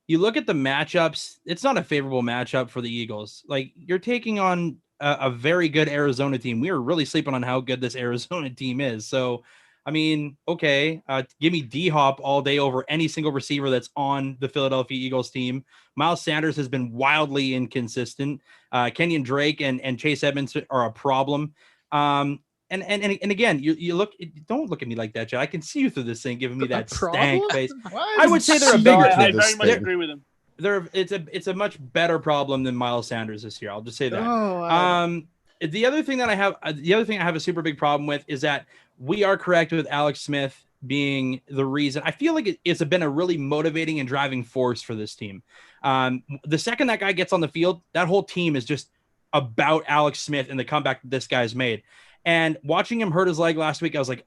you look at the matchups; it's not a favorable matchup for the Eagles. Like, you're taking on a very good Arizona team. We were really sleeping on how good this Arizona team is. So, I mean, okay, give me D-Hop all day over any single receiver that's on the Philadelphia Eagles team. Miles Sanders has been wildly inconsistent. Kenyon Drake and Chase Edmonds are a problem. And again, you look. Don't look at me like that, Chad. I can see you through this thing, giving me that stank face. I would say they're a No, bigger I team. very much agree with him. It's a much better problem than Miles Sanders this year. I'll just say that. Oh, The other thing I have a super big problem with is that we are correct with Alex Smith being the reason. I feel like it's been a really motivating and driving force for this team. The second that guy gets on the field, that whole team is just about Alex Smith and the comeback that this guy's made. And watching him hurt his leg last week, I was like,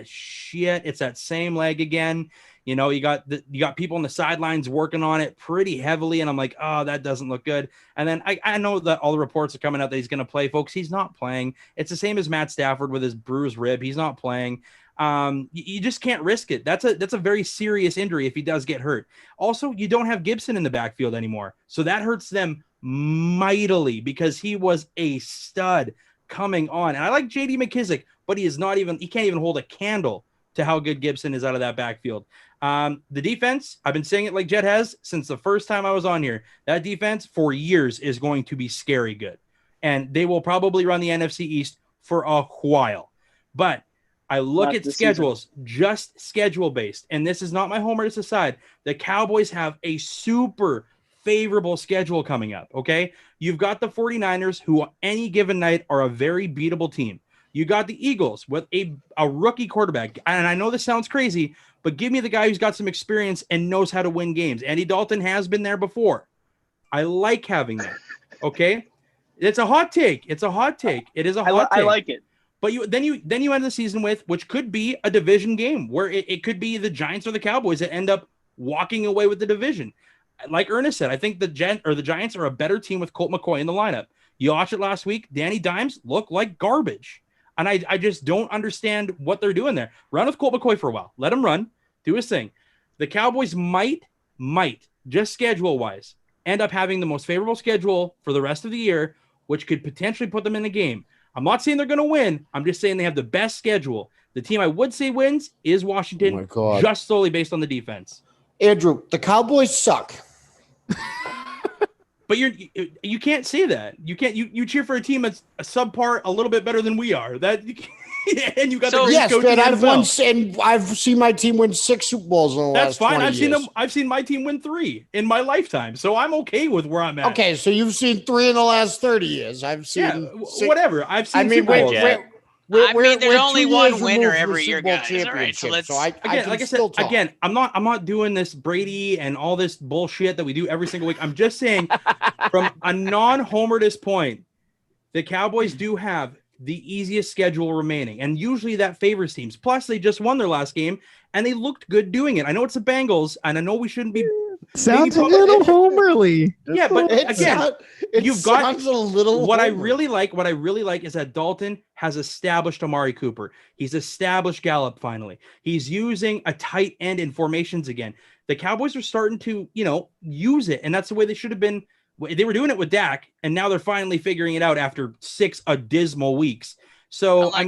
shit, it's that same leg again. You got people on the sidelines working on it pretty heavily. And I'm like, that doesn't look good. And then I know that all the reports are coming out that he's going to play, folks. He's not playing. It's the same as Matt Stafford with his bruised rib. He's not playing. You just can't risk it. That's a very serious injury if he does get hurt. Also, you don't have Gibson in the backfield anymore. So that hurts them mightily because he was a stud coming on. And I like JD McKissick, but he can't even hold a candle to how good Gibson is out of that backfield. The defense, I've been saying it like Jet has since the first time I was on here. That defense for years is going to be scary good. And they will probably run the NFC East for a while. But I look at schedules, just schedule based. And this is not my homerness aside. The Cowboys have a super favorable schedule coming up. Okay. You've got the 49ers, who any given night are a very beatable team. You got the Eagles with a rookie quarterback. And I know this sounds crazy, but give me the guy who's got some experience and knows how to win games. Andy Dalton has been there before. I like having that. Okay. It's a hot take. It is a hot take. I like it. But then you end the season with, which could be a division game where it could be the Giants or the Cowboys that end up walking away with the division. Like Ernest said, I think the Giants are a better team with Colt McCoy in the lineup. You watched it last week. Danny Dimes looked like garbage. And I just don't understand what they're doing there. Run with Colt McCoy for a while. Let him run. Do his thing. The Cowboys might, just schedule-wise, end up having the most favorable schedule for the rest of the year, which could potentially put them in the game. I'm not saying they're going to win. I'm just saying they have the best schedule. The team I would say wins is Washington, just solely based on the defense. Andrew, the Cowboys suck. But you can't say that. You can't. You cheer for a team that's a subpar, a little bit better than we are. That and you got the greatest coach in the NFL. And I've seen my team win 6 Super Bowls in the last 20 years. I've seen my team win 3 in my lifetime, so I'm okay with where I'm at. Okay, so you've seen 3 in the last 30 years. I've seen whatever. I've seen. I mean, there's only one winner every year, guys. All right, so let's. Like I said, I'm not doing this Brady and all this bullshit that we do every single week. I'm just saying, from a non-homerdist point, the Cowboys do have the easiest schedule remaining, and usually that favors teams. Plus, they just won their last game, and they looked good doing it. I know it's the Bengals, and I know we shouldn't be. Sounds a little homerly. Yeah, but again, you've got a little. What I really like is that Dalton has established Amari Cooper. He's established Gallup finally. He's using a tight end in formations again. The Cowboys are starting to, use it, and that's the way they should have been. They were doing it with Dak, and now they're finally figuring it out after 6 dismal weeks. So, I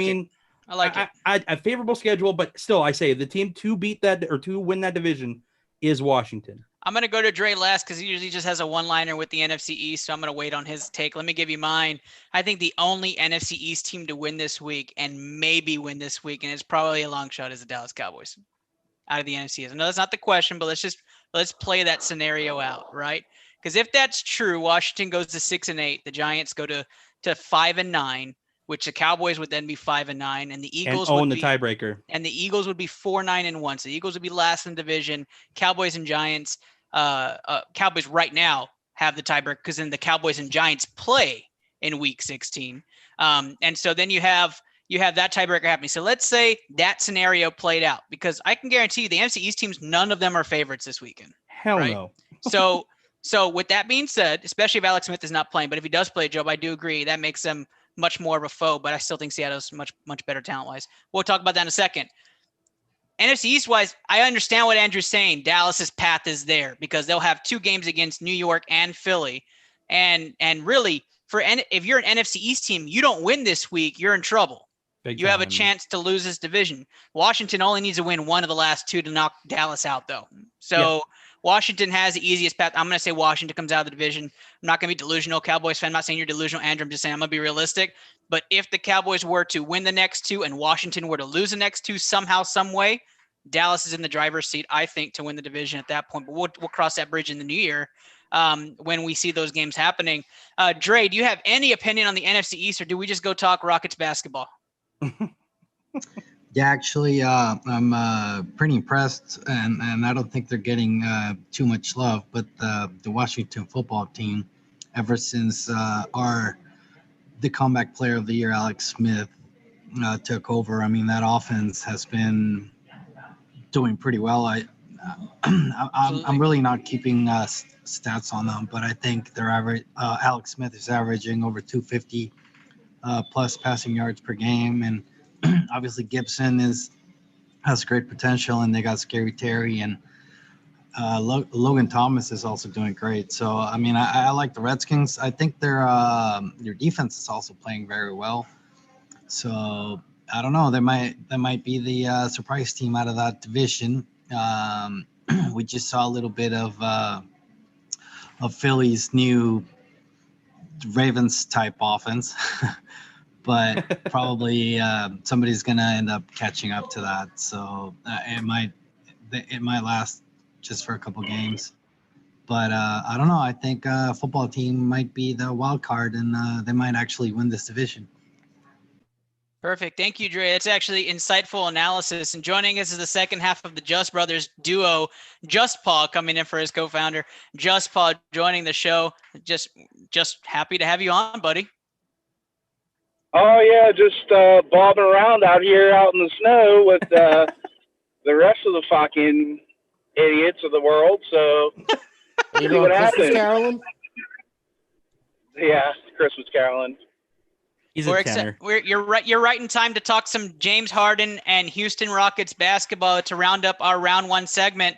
like it. A favorable schedule, but still, I say the team to beat that or to win that division is Washington. I'm going to go to Dre last because he usually just has a one-liner with the NFC East, so I'm going to wait on his take. Let me give you mine. I think the only NFC East team to win this week and maybe win this week, and it's probably a long shot, is the Dallas Cowboys out of the NFC East. I know that's not the question, but let's play that scenario out, right? Because if that's true, Washington goes to 6-8, the Giants go to 5-9, which the Cowboys would then be 5-9, and the Eagles would own the tiebreaker. And the Eagles would be 4-9-1. So the Eagles would be last in the division. Cowboys and Giants. Cowboys right now have the tiebreaker because then the Cowboys and Giants play in week 16. And so then you have that tiebreaker happening. So let's say that scenario played out, because I can guarantee you the NFC East teams, none of them are favorites this weekend. Hell right? no. So with that being said, especially if Alex Smith is not playing, but if he does play, Joe, I do agree that makes them much more of a foe, but I still think Seattle's much better talent-wise. We'll talk about that in a second. NFC East-wise, I understand what Andrew's saying. Dallas's path is there because they'll have 2 games against New York and Philly. And really, if you're an NFC East team, you don't win this week, you're in trouble. Big you have a time. chance to lose this division. Washington only needs to win one of the last 2 to knock Dallas out, though. So Washington has the easiest path. I'm going to say Washington comes out of the division. I'm not going to be delusional, Cowboys fan. I'm not saying you're delusional, Andrew. I'm just saying I'm going to be realistic. But if the Cowboys were to win the next 2 and Washington were to lose the next 2 somehow, some way, Dallas is in the driver's seat, I think, to win the division at that point. But we'll cross that bridge in the new year when we see those games happening. Dre, do you have any opinion on the NFC East, or do we just go talk Rockets basketball? Yeah, actually, I'm pretty impressed, and I don't think they're getting too much love. But the Washington football team, ever since the comeback player of the year, Alex Smith, took over, I mean, that offense has been doing pretty well. I'm really not keeping stats on them, but I think their average, Alex Smith is averaging over 250 plus passing yards per game, and obviously Gibson has great potential, and they got Scary Terry, and Logan Thomas is also doing great. So I mean, I like the Redskins. I think their defense is also playing very well. So I don't know. They might be the surprise team out of that division. We just saw a little bit of Philly's new Ravens type offense. But probably somebody's gonna end up catching up to that. So it might last just for a couple games. But I don't know. I think football team might be the wild card, and they might actually win this division. Perfect. Thank you, Dre. That's actually insightful analysis. And joining us is the second half of the Just Brothers duo, Just Paul coming in for his co-founder. Just Paul joining the show. Just happy to have you on, buddy. Oh, yeah, just bobbing around out here out in the snow with the rest of the fucking idiots of the world. So, Are you doing Christmas caroling? Yeah, Christmas caroling. He's a tenor. You're right. You're right in time to talk some James Harden and Houston Rockets basketball to round up our round 1 segment.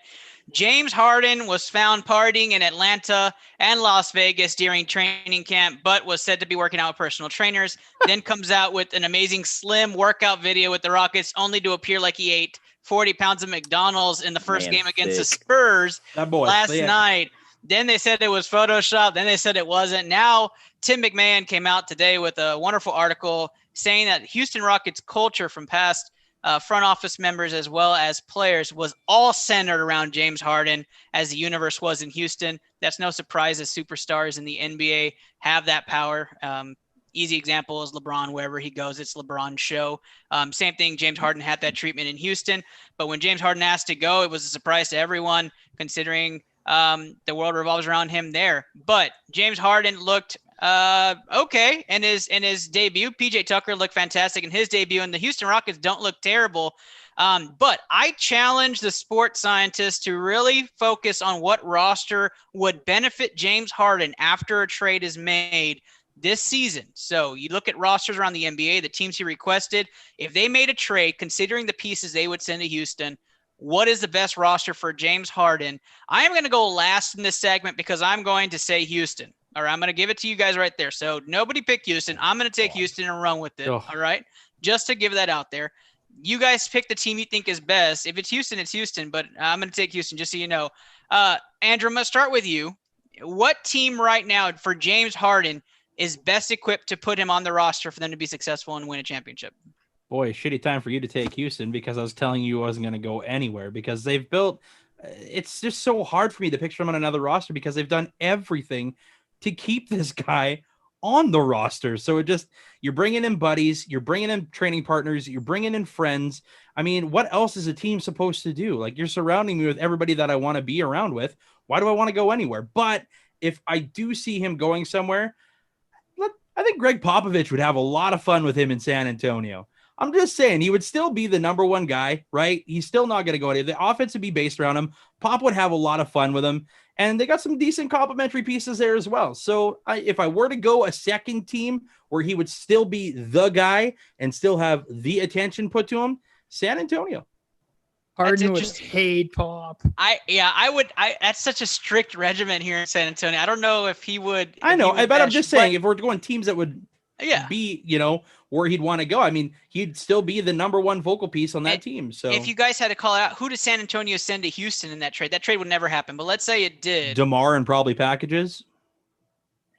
James Harden was found partying in Atlanta and Las Vegas during training camp, but was said to be working out with personal trainers. Then comes out with an amazing slim workout video with the Rockets, only to appear like he ate 40 pounds of McDonald's in the first game against the Spurs last night. Then they said it was Photoshop. Then they said it wasn't. Now Tim McMahon came out today with a wonderful article saying that Houston Rockets culture from past front office members as well as players was all centered around James Harden, as the universe was in Houston. That's no surprise, as superstars in the NBA have that power. Easy example is LeBron. Wherever he goes, it's LeBron's show. Same thing, James Harden had that treatment in Houston. But when James Harden asked to go, it was a surprise to everyone, considering the world revolves around him there. But James Harden looked okay in his debut. PJ Tucker looked fantastic in his debut, and the Houston Rockets don't look terrible. But I challenge the sports scientists to really focus on what roster would benefit James Harden after a trade is made this season. So you look at rosters around the NBA, the teams he requested. If they made a trade, considering the pieces they would send to Houston, what is the best roster for James Harden? I am going to go last in this segment because I'm going to say Houston. All right, I'm going to give it to you guys right there. So nobody pick Houston. I'm going to take Houston and run with it. All right, just to give that out there. You guys pick the team you think is best. If it's Houston, it's Houston, but I'm going to take Houston just so you know. Andrew, I'm going to start with you. What team right now for James Harden is best equipped to put him on the roster for them to be successful and win a championship? Boy, shitty time for you to take Houston, because I was telling you I wasn't going to go anywhere, because they've built – it's just so hard for me to picture him on another roster because they've done everything to keep this guy on the roster. So it just – you're bringing in buddies, you're bringing in training partners, you're bringing in friends. I mean, what else is a team supposed to do? Like, you're surrounding me with everybody that I want to be around with. Why do I want to go anywhere? But if I do see him going somewhere – I think Greg Popovich would have a lot of fun with him in San Antonio. I'm just saying he would still be the number one guy, right? He's still not going to go anywhere. The offense would be based around him. Pop would have a lot of fun with him. And they got some decent complementary pieces there as well. So if I were to go a second team where he would still be the guy and still have the attention put to him, San Antonio. Harden would hate Pop. I would. That's such a strict regimen here in San Antonio. I don't know if he would. I know, but I'm just saying, if we're going teams that would yeah. be, where he'd want to go. I mean, he'd still be the number one focal piece on that team. So if you guys had to call out, who does San Antonio send to Houston in that trade? That trade would never happen, but let's say it did. DeMar and probably packages.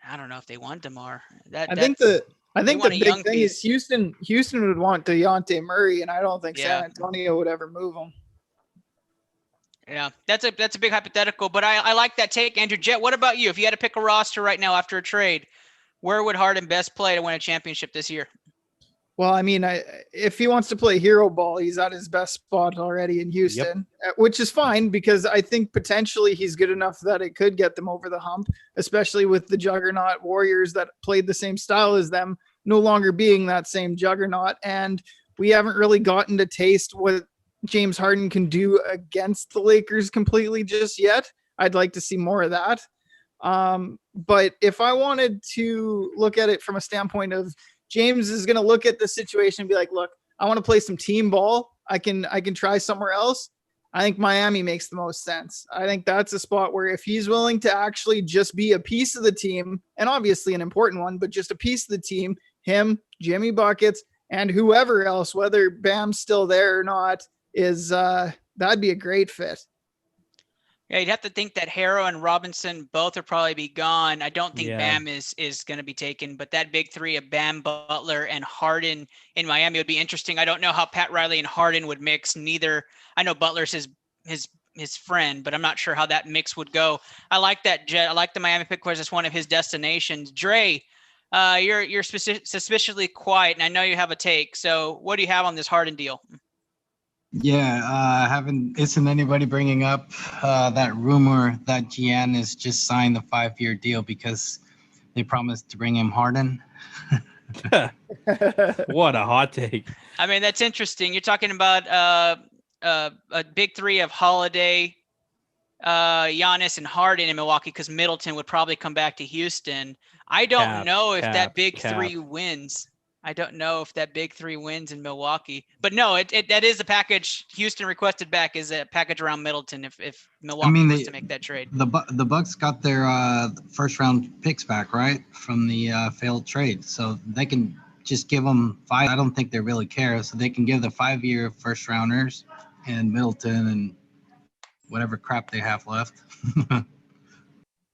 I don't know if they want DeMar. I think the big thing is Houston would want Dejounte Murray, and I don't think San Antonio would ever move him. Yeah, that's a big hypothetical, but I like that take, Andrew. Jet, what about you? If you had to pick a roster right now after a trade, where would Harden best play to win a championship this year? Well, I mean, if he wants to play hero ball, he's at his best spot already in Houston, which is fine because I think potentially he's good enough that it could get them over the hump, especially with the juggernaut Warriors that played the same style as them no longer being that same juggernaut. And we haven't really gotten to taste what James Harden can do against the Lakers completely just yet. I'd like to see more of that. But if I wanted to look at it from a standpoint of James is going to look at the situation and be like, look, I want to play some team ball. I can try somewhere else. I think Miami makes the most sense. I think that's a spot where if he's willing to actually just be a piece of the team, and obviously an important one, but just a piece of the team, him, Jimmy Buckets, and whoever else, whether Bam's still there or not, is that'd be a great fit. Yeah, you'd have to think that Harrow and Robinson both will probably be gone. I don't think Bam is going to be taken, but that big three of Bam, Butler, and Harden in Miami would be interesting. I don't know how Pat Riley and Harden would mix. Neither. I know Butler's his friend, but I'm not sure how that mix would go. I like that, Jet. I like the Miami pick because it's one of his destinations. Dre, you're suspiciously quiet, and I know you have a take. So what do you have on this Harden deal? Yeah, isn't anybody bringing up that rumor that Giannis just signed the 5-year deal because they promised to bring him Harden? What a hot take. I mean, that's interesting. You're talking about a big three of Holiday, Giannis, and Harden in Milwaukee because Middleton would probably come back to Houston. I don't know if that big three wins. I don't know if that big three wins in Milwaukee, but no, that is a package Houston requested back is a package around Middleton. If Milwaukee was to make that trade, the Bucks got their first round picks back, right, from the failed trade, so they can just give them 5. I don't think they really care, so they can give the 5-year first rounders and Middleton and whatever crap they have left.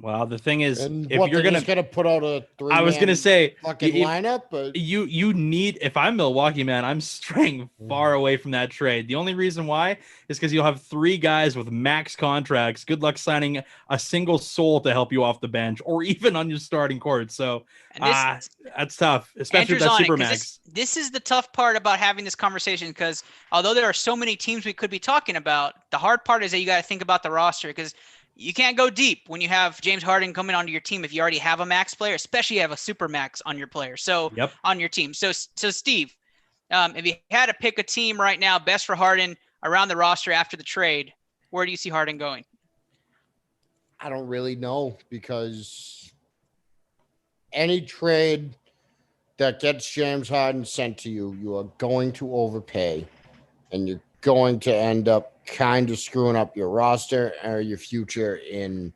Well, the thing is, and if you're gonna put out a 3, I was gonna say fucking lineup, but you need. If I'm Milwaukee, man, I'm straying far away from that trade. The only reason why is because you'll have 3 guys with max contracts. Good luck signing a single soul to help you off the bench or even on your starting court. So that's tough, especially with that super max. This is the tough part about having this conversation because although there are so many teams we could be talking about, the hard part is that you got to think about the roster because you can't go deep when you have James Harden coming onto your team if you already have a max player, especially you have a super max on your player. So on your team. So Steve, if you had to pick a team right now, best for Harden around the roster after the trade, where do you see Harden going? I don't really know because any trade that gets James Harden sent to you, you are going to overpay and you're going to end up kind of screwing up your roster or your future in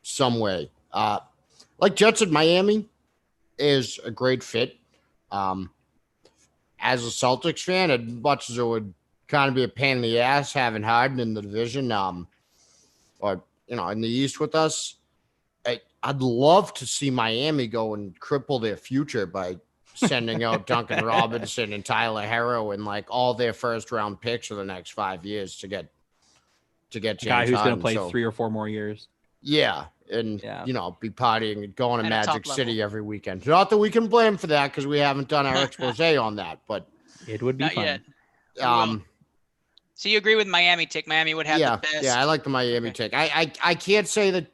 some way. Like Jets at Miami is a great fit. As a Celtics fan, as much as it would kind of be a pain in the ass having Harden in the division, or in the East with us, I'd love to see Miami go and cripple their future by sending out Duncan Robinson and Tyler Herro and like all their first round picks for the next 5 years to get James guy who's going to play so, 3 or 4 more years. Yeah. And, be partying and going to Magic City every weekend. Not that we can blame for that because we haven't done our expose on that, but it would be not fun. Yet. So you agree with Miami take? Miami would have the best. Yeah, I like the Miami take. I can't say that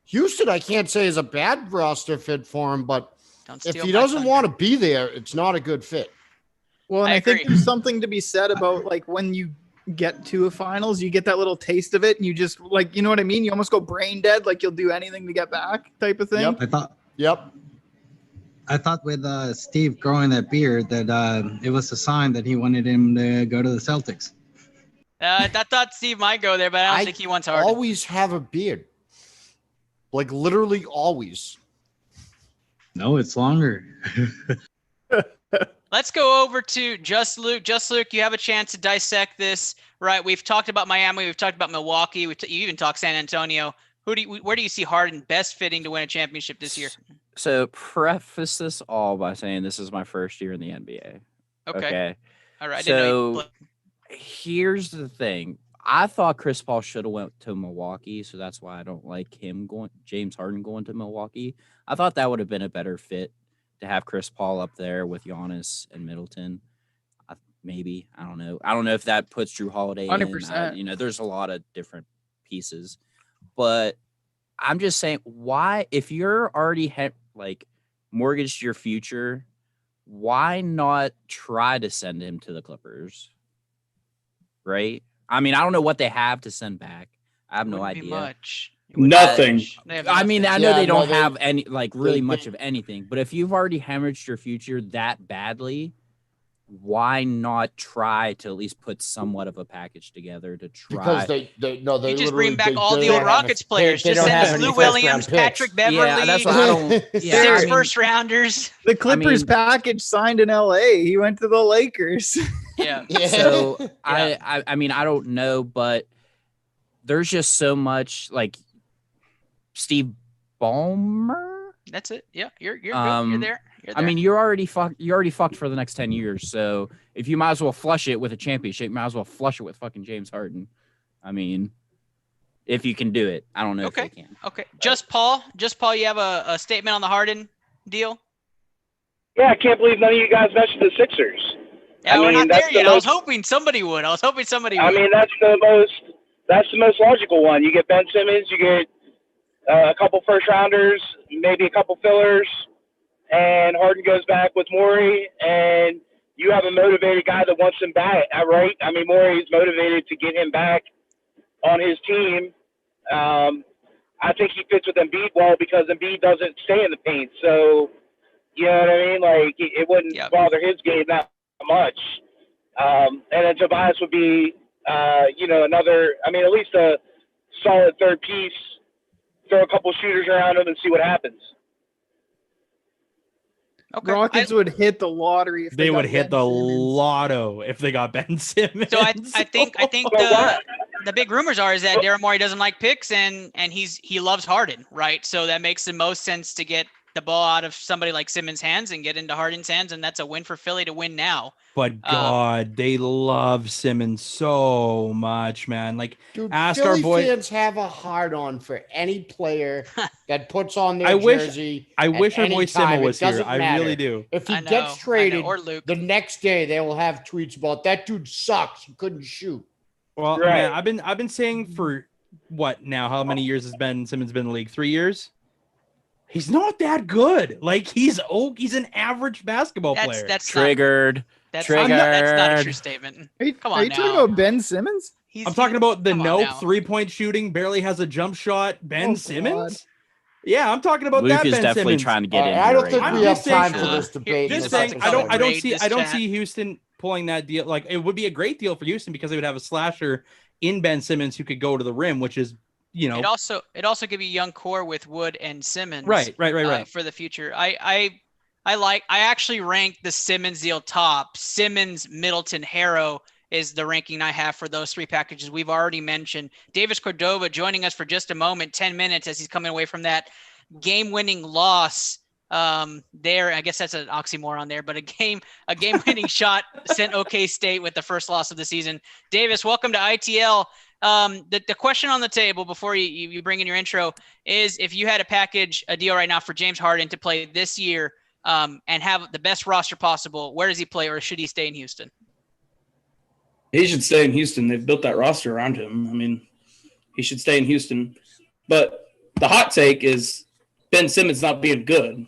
Houston, I can't say is a bad roster fit for him, but Don't If steal he my doesn't thunder. want to be there, it's not a good fit. Well, and I I think agree. there's something to be said about like when you get to a finals, you get that little taste of it, and you just like, you know what I mean? You almost go brain dead, like you'll do anything to get back, type of thing. Yep. I thought with Steve growing that beard that it was a sign that he wanted him to go to the Celtics. I thought Steve might go there, but I don't think he wants Harden. Always have a beard. Like literally always. No, it's longer. Let's go over to Just Luke. Just Luke, you have a chance to dissect this, right? We've talked about Miami. We've talked about Milwaukee. You even talked San Antonio. Where do you see Harden best fitting to win a championship this year? So preface this all by saying this is my first year in the NBA. Okay. All right. I didn't know you So played. here's the thing. I thought Chris Paul should have went to Milwaukee, so that's why I don't like James Harden going to Milwaukee. I thought that would have been a better fit to have Chris Paul up there with Giannis and Middleton. Maybe. I don't know. I don't know if that puts Drew Holiday 100%. in. There's a lot of different pieces. But I'm just saying, why, if you're already mortgaged your future, why not try to send him to the Clippers? Right? I mean, I don't know what they have to send back. I have no Wouldn't be idea. much. Nothing. They have I mean, nothing. I know Yeah, they don't no, have any really they- much of anything, but if you've already hemorrhaged your future that badly, why not try to at least put somewhat of a package together to try? Because they You just bring literally- back they all the don't old have Rockets players. they Just don't send have us any Lou first-round Williams, picks. Patrick Beverly, Yeah, that's what I don't. Yeah, six I mean, first rounders. The Clippers mean- package signed in LA. He went to the Lakers. Yeah. Yeah. So Yeah. I mean, I don't know, but there's just so much like Steve Ballmer. That's it. Yeah. You're good. You're Um, there. You're I there. mean, you're already fucked for the next 10 years. So if you might as well flush it with a championship, you might as well flush it with fucking James Harden. I mean, if you can do it. I don't know if they can. Okay. Just Paul, you have a statement on the Harden deal? Yeah, I can't believe none of you guys mentioned the Sixers. Yeah, I we're mean, not that's there the yet. I was most- hoping somebody would. I I mean, that's the most logical one. You get Ben Simmons, you get a couple first rounders, maybe a couple fillers, and Harden goes back with Morey, and you have a motivated guy that wants him back, right? I mean, Morey is motivated to get him back on his team. I think he fits with Embiid well because Embiid doesn't stay in the paint, so you know what I mean? Like it wouldn't bother his game that much. And then Tobias would be, another. I mean, at least a solid third piece. Throw a couple shooters around him and see what happens. Okay. Rockets would hit the lottery if They got would hit Ben the Simmons. lotto if they got Ben Simmons. So I think the big rumors is that Daryl Morey doesn't like picks and he loves Harden, right? So that makes the most sense to get the ball out of somebody like Simmons' hands and get into Harden's hands, and that's a win for Philly to win now. But God, they love Simmons so much, man. Like, Dude, ask Philly our boy. fans have a hard on for any player that puts on their I wish jersey. our at boy any Simo time. was It doesn't here. I matter. really do. If he I know, gets traded, or Luke. the next day they will have tweets about that dude sucks. He couldn't shoot. Well, Right. man, I've been saying for what now? How many years has Ben Simmons been in the league? 3 years. He's not that good. Like he's an average basketball player. That's Triggered. That's not a true statement. Are on you talking now. about Ben Simmons? I'm talking about the come on nope now. 3-point shooting, barely has a jump shot. Ben Oh, Simmons. Yeah, I'm talking about Luke that. is Ben definitely Simmons. trying to get in. I here don't right think now. we I'm have just saying- time for this debate. Just It's saying, about I to don't celebrate. see this I don't chat. see Houston pulling that deal. Like it would be a great deal for Houston because they would have a slasher in Ben Simmons who could go to the rim, which is It also give you a young core with Wood and Simmons. right. For the future. I actually rank the Simmons deal top. Simmons, Middleton, Harrow is the ranking I have for those three packages we've already mentioned. Davis Cordova joining us for just a moment, 10 minutes as he's coming away from that game-winning loss there. I guess that's an oxymoron there, but a game-winning shot sent OK State with the first loss of the season. Davis, welcome to ITL. The question on the table before you bring in your intro is if you had a deal right now for James Harden to play this year and have the best roster possible, where does he play or should he stay in Houston? He should stay in Houston. They've built that roster around him. I mean, he should stay in Houston. But the hot take is Ben Simmons not being good.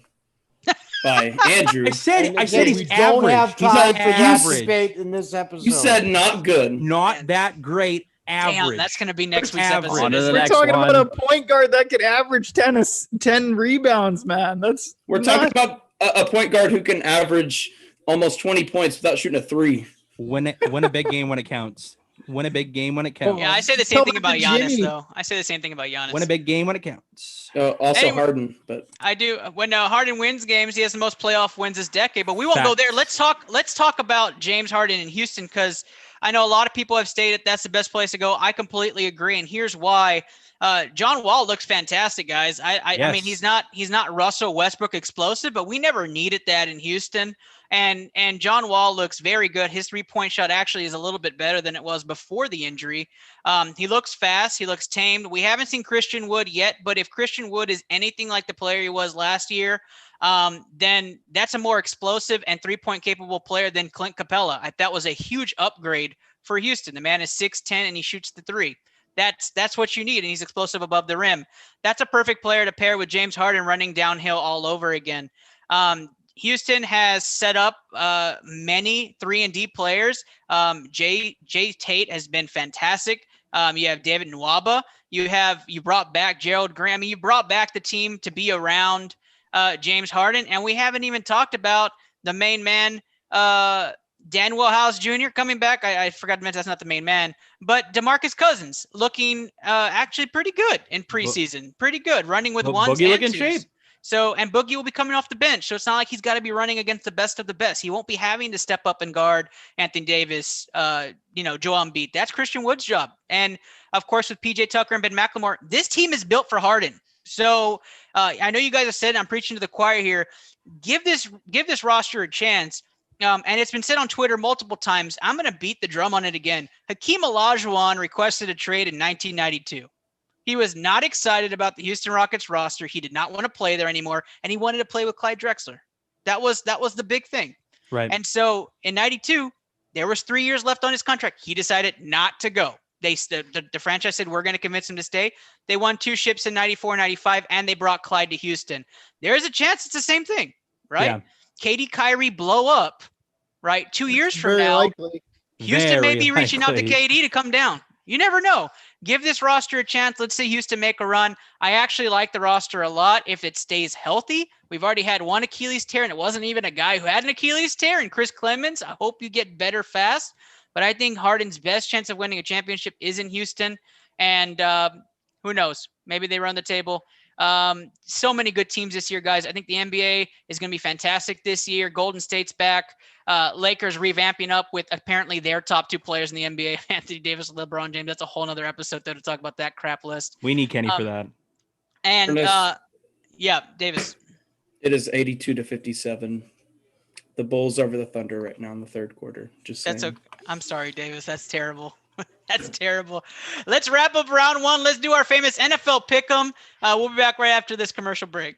by Andrew. I said And I said again, he's we don't average. have He's time for that average. debate in this episode. You said not good. Not that great. Average. Damn, that's going to be next week's Average. episode. On to the isn't We're it? next talking about a one. point guard that could average 10 rebounds, man. That's We're talking about a point guard who can average almost 20 points without shooting a three. Win a big game when it counts. Win a big game when it counts. Yeah, I say the same Tell thing that about to Giannis, Jimmy. though. I say the same thing about Giannis. Win a big game when it counts. Also Anyway. Harden, but I do. When Harden wins games, he has the most playoff wins this decade. But we won't go there. Facts. Let's talk about James Harden in Houston, because I know a lot of people have stated that's the best place to go. I completely agree, and here's why. John Wall looks fantastic, guys. I mean, he's not Russell Westbrook explosive, but we never needed that in Houston. And John Wall looks very good. His 3-point shot actually is a little bit better than it was before the injury. He looks fast. He looks tamed. We haven't seen Christian Wood yet, but if Christian Wood is anything like the player he was last year, then that's a more explosive and 3-point capable player than Clint Capella. That was a huge upgrade for Houston. The man is 6'10" and he shoots the three. That's what you need, and he's explosive above the rim. That's a perfect player to pair with James Harden running downhill all over again. Houston has set up many 3-and-D players. Jay Tate has been fantastic. You have David Nwaba. You brought back Gerald Graham. You brought back the team to be around James Harden, and we haven't even talked about the main man, Daniel House Jr. coming back. I forgot to mention that's not the main man, but DeMarcus Cousins looking actually pretty good in preseason. Pretty good, running with ones Boogie and looking twos. shape. So, and Boogie will be coming off the bench. So it's not like he's got to be running against the best of the best. He won't be having to step up and guard Anthony Davis, Joel Embiid. That's Christian Wood's job. And of course, with PJ Tucker and Ben McLemore, this team is built for Harden. So I know you guys have said, I'm preaching to the choir here, give this roster a chance. And it's been said on Twitter multiple times. I'm going to beat the drum on it again. Hakeem Olajuwon requested a trade in 1992. He was not excited about the Houston Rockets roster. He did not want to play there anymore, and he wanted to play with Clyde Drexler. That was the big thing. Right. And so in 92, there was 3 years left on his contract. He decided not to go. The franchise said, we're going to convince him to stay. They won 2 ships in 94, 95, and they brought Clyde to Houston. There's a chance it's the same thing, right? Yeah. KD, Kyrie blow up, right? 2 years from very now, likely. Houston may Very be reaching out to likely. KD to come down. You never know. Give this roster a chance. Let's see Houston make a run. I actually like the roster a lot if it stays healthy. We've already had one Achilles tear, and it wasn't even a guy who had an Achilles tear, and Chris Clemens. I hope you get better fast. But I think Harden's best chance of winning a championship is in Houston. And who knows? Maybe they run the table. So many good teams this year, guys. I think the NBA is going to be fantastic this year. Golden State's back. Lakers revamping up with apparently their top 2 players in the NBA, Anthony Davis and LeBron James. That's a whole nother episode there to talk about that crap list. We need Kenny for that. And yeah, Davis. it is 82-57. The Bulls over the Thunder right now in the third quarter. Just saying. I'm sorry, Davis. That's terrible. That's terrible. Let's wrap up round 1. Let's do our famous NFL pick'em. We'll be back right after this commercial break.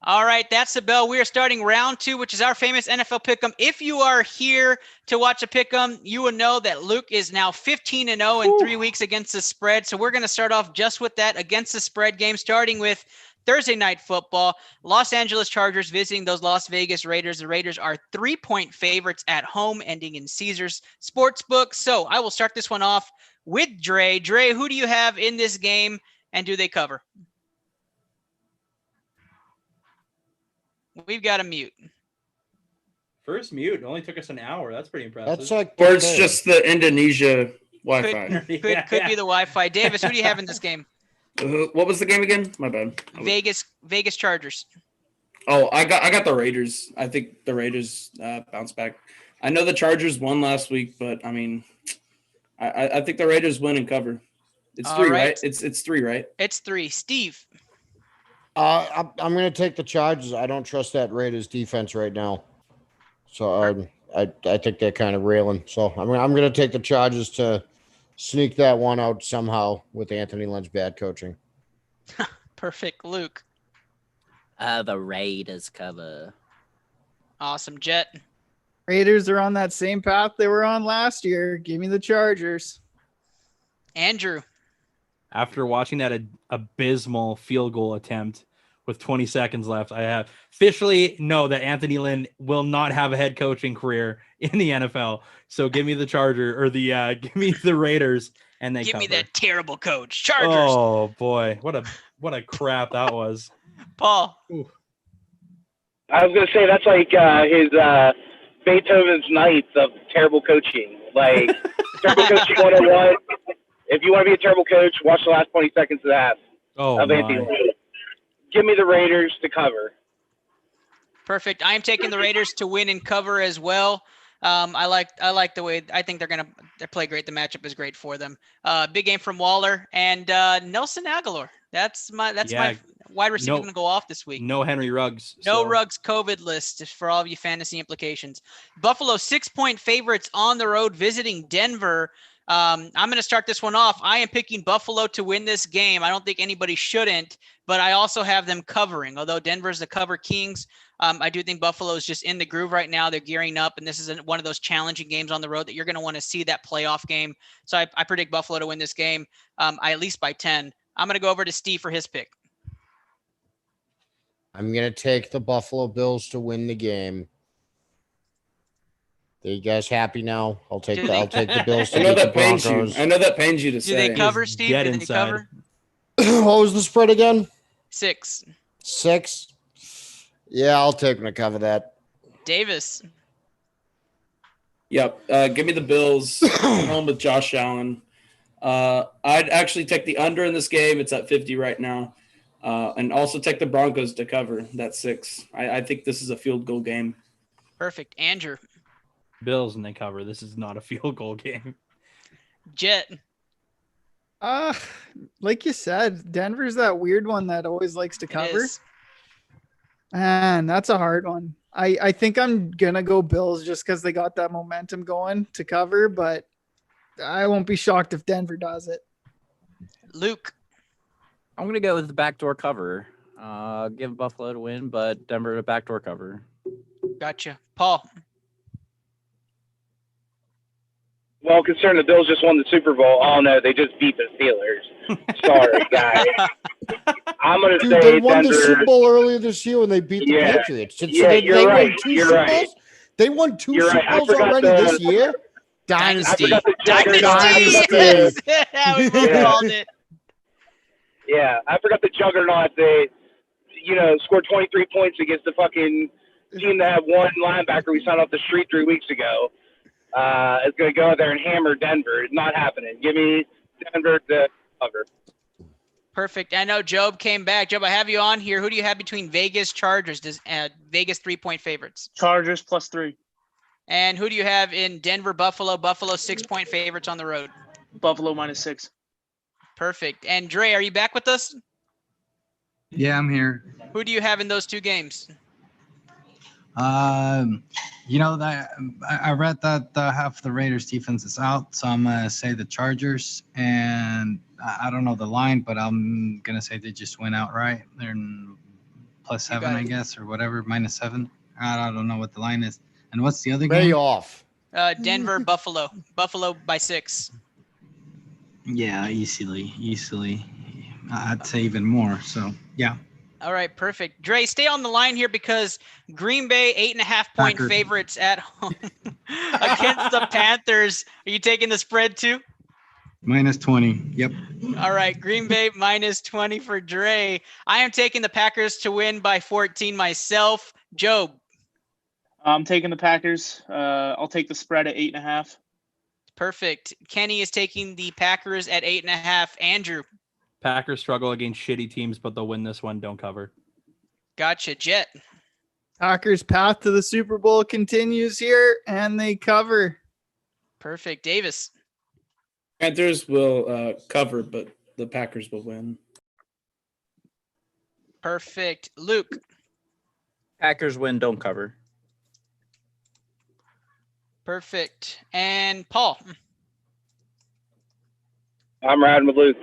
All right, that's the bell. We are starting round 2, which is our famous NFL pick'em. If you are here to watch a pick'em, you will know that Luke is now 15-0 in 3 weeks against the spread. So we're going to start off just with that against the spread game, starting with Thursday night football. Los Angeles Chargers visiting those Las Vegas Raiders. The Raiders are 3-point favorites at home, ending in Caesars Sportsbook. So I will start this one off with Dre. Dre, who do you have in this game, and do they cover? We've got a mute. First mute. It only took us an hour. That's pretty impressive. That's like Or it's just the Indonesia Wi-Fi. Could be the Wi-Fi. Davis, who do you have in this game? What was the game again? My bad. Vegas Chargers. Oh, I got the Raiders. I think the Raiders bounce back. I know the Chargers won last week, but I mean, I think the Raiders win and cover. It's All 3, right. right? It's 3, right? It's 3. Steve. I'm going to take the Chargers. I don't trust that Raiders defense right now. So I think they're kind of railing. So I'm going to take the Chargers to sneak that one out somehow with Anthony Lynn's bad coaching. Perfect. Luke. The Raiders cover. Awesome. Jet. Raiders are on that same path they were on last year. Give me the Chargers. Andrew. After watching that abysmal field goal attempt with 20 seconds left. I have officially know that Anthony Lynn will not have a head coaching career in the NFL. So give me the Charger or the give me the Raiders and they Give me cover. that terrible coach. Chargers. Oh boy, what a crap that was. Paul. Ooh. I was gonna say that's like his Beethoven's Ninth of terrible coaching. Like terrible coaching 101. If you want to be a terrible coach, watch the last 20 seconds of that. Oh of Anthony my. Lynn. Give me the Raiders to cover. Perfect. I am taking the Raiders to win and cover as well. I like the way I think they play great. The matchup is great for them. Big game from Waller and Nelson Aguilar. That's my wide receiver going to go off this week. No Henry Ruggs. No Ruggs COVID list for all of you fantasy implications. Buffalo 6-point favorites on the road visiting Denver. I'm going to start this one off. I am picking Buffalo to win this game. I don't think anybody shouldn't, but I also have them covering. Although Denver's the cover kings, I do think Buffalo is just in the groove right now. They're gearing up, and this is one of those challenging games on the road that you're going to want to see that playoff game. So I predict Buffalo to win this game, at least by 10. I'm going to go over to Steve for his pick. I'm going to take the Buffalo Bills to win the game. Are you guys happy now? I'll take the Bills to I know beat the that pains you. Broncos. I know that pains you to say. Do they cover, Steve? Dead Do they inside. cover? What was the spread again? 6. 6. Yeah, I'll take them to cover that. Davis. Yep. Give me the Bills. Home with Josh Allen. I'd actually take the under in this game. It's at 50 right now. And also take the Broncos to cover that 6. I think this is a field goal game. Perfect. Andrew. Bills and they cover. This is not a field goal game. Jet. Like you said, Denver's that weird one that always likes to It cover. is. And that's a hard one. I think I'm gonna go Bills just because they got that momentum going to cover, but I won't be shocked if Denver does it. Luke. I'm gonna go with the backdoor cover. Give Buffalo to win, but Denver to backdoor cover. Gotcha. Paul. Well, considering the Bills just won the Super Bowl, oh no, they just beat the Steelers. Sorry, guys. I'm going to Dude, say they won Denver. the Super Bowl earlier this year when they beat the Patriots. So Yeah, they you're right. won 2 You're Super right. Bowls? They won 2 You're Super right. I Bowls forgot already the- this year? Dynasty. I forgot the juggernaut. Dynasty. Yes. Yeah, we both Yeah. called it. Yeah, I forgot the juggernaut. They, scored 23 points against the fucking team that had one linebacker we signed off the street 3 weeks ago. Is going to go out there and hammer Denver. It's not happening. Give me Denver to cover. Perfect. I know Job came back. Job, I have you on here. Who do you have between Vegas Chargers? Vegas 3-point favorites. Chargers +3. And who do you have in Denver Buffalo? Buffalo 6-point favorites on the road. Buffalo -6. Perfect. And Dre, are you back with us? Yeah, I'm here. Who do you have in those 2 games? That I read that half the Raiders defense is out, so I'm gonna say the Chargers, and I don't know the line, but I'm gonna say they just went outright. They're in +7, I guess, or whatever, -7. I don't know what the line is. And what's the other Way game? off. Denver Buffalo. Buffalo by 6. Yeah, easily. I'd say even more. So yeah. All right, perfect. Dre, stay on the line here because Green Bay 8.5-point Packers. favorites at home against the Panthers. Are you taking the spread too? -20. Yep. All right, Green Bay -20 for Dre. I am taking the Packers to win by 14 myself. Job. I'm taking the Packers. I'll take the spread at 8.5. Perfect. Kenny is taking the Packers at 8.5. Andrew. Packers struggle against shitty teams, but they'll win this one. Don't cover. Gotcha. Jet. Packers' path to the Super Bowl continues here, and they cover. Perfect. Davis. Panthers will cover, but the Packers will win. Perfect. Luke. Packers win, don't cover. Perfect. And Paul. I'm riding with Luke.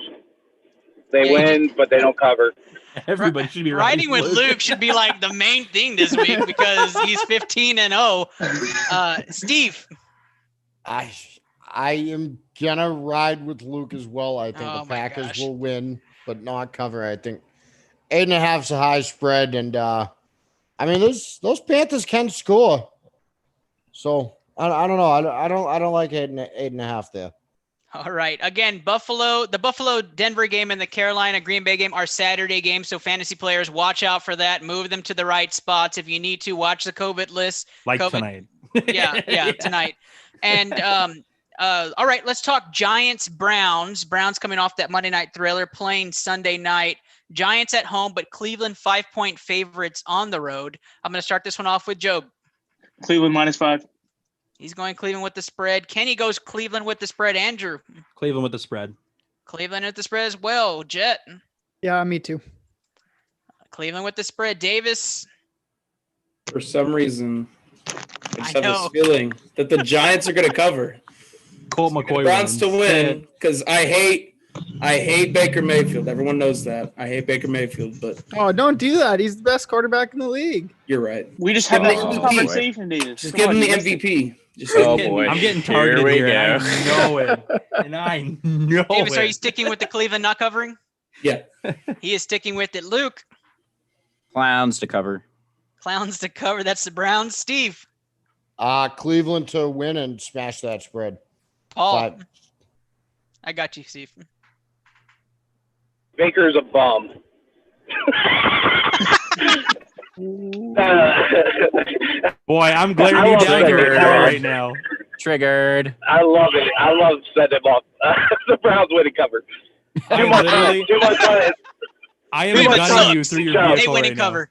They Yeah, win, but they don't cover. Everybody should be Riding with Luke should be like the main thing this week because he's 15-0. Steve. I am gonna ride with Luke as well. I think Oh the my Packers gosh. will win, but not cover. I think 8.5's a high spread, and I mean those Panthers can score. So I don't know. I don't like 8.5 there. All right. Again, the Buffalo Denver game and the Carolina Green Bay game are Saturday games. So fantasy players, watch out for that. Move them to the right spots. If you need to, watch the COVID list. Like COVID, tonight. Yeah, tonight. And all right, let's talk Giants Browns. Browns coming off that Monday night thriller, playing Sunday night. Giants at home, but Cleveland 5-point favorites on the road. I'm going to start this one off with Joe. Cleveland -5. He's going Cleveland with the spread. Kenny goes Cleveland with the spread. Andrew. Cleveland with the spread. Cleveland with the spread as well. Jet. Yeah, me too. Cleveland with the spread. Davis. For some reason, I just I have know. this feeling that the Giants are going to cover. Colt The McCoy Browns wins. to win because I hate Baker Mayfield. Everyone knows that. I hate Baker Mayfield, but Oh, don't do that. He's the best quarterback in the league. you're right. We just had this Oh, conversation, Davis. Just Come give on, him the you missed it. MVP. Just Oh, give him- boy. I'm getting Here targeted we here, and go. I know it. And I know Davis, it. are you sticking with the Cleveland not covering? Yeah. He is sticking with it. Luke. Clowns to cover. Clowns to cover. That's the Browns. Steve. Cleveland to win and smash that spread. Paul. But- I got you, Steve. Baker's a bum. Boy, I'm glaring I you love down to that. the car right now. Triggered. I love it. I love setting him up. The Browns win and cover. I Too much literally, fun. Too much fun. I am Cleveland gunning you sucks. through your They They vehicle win right and now. cover.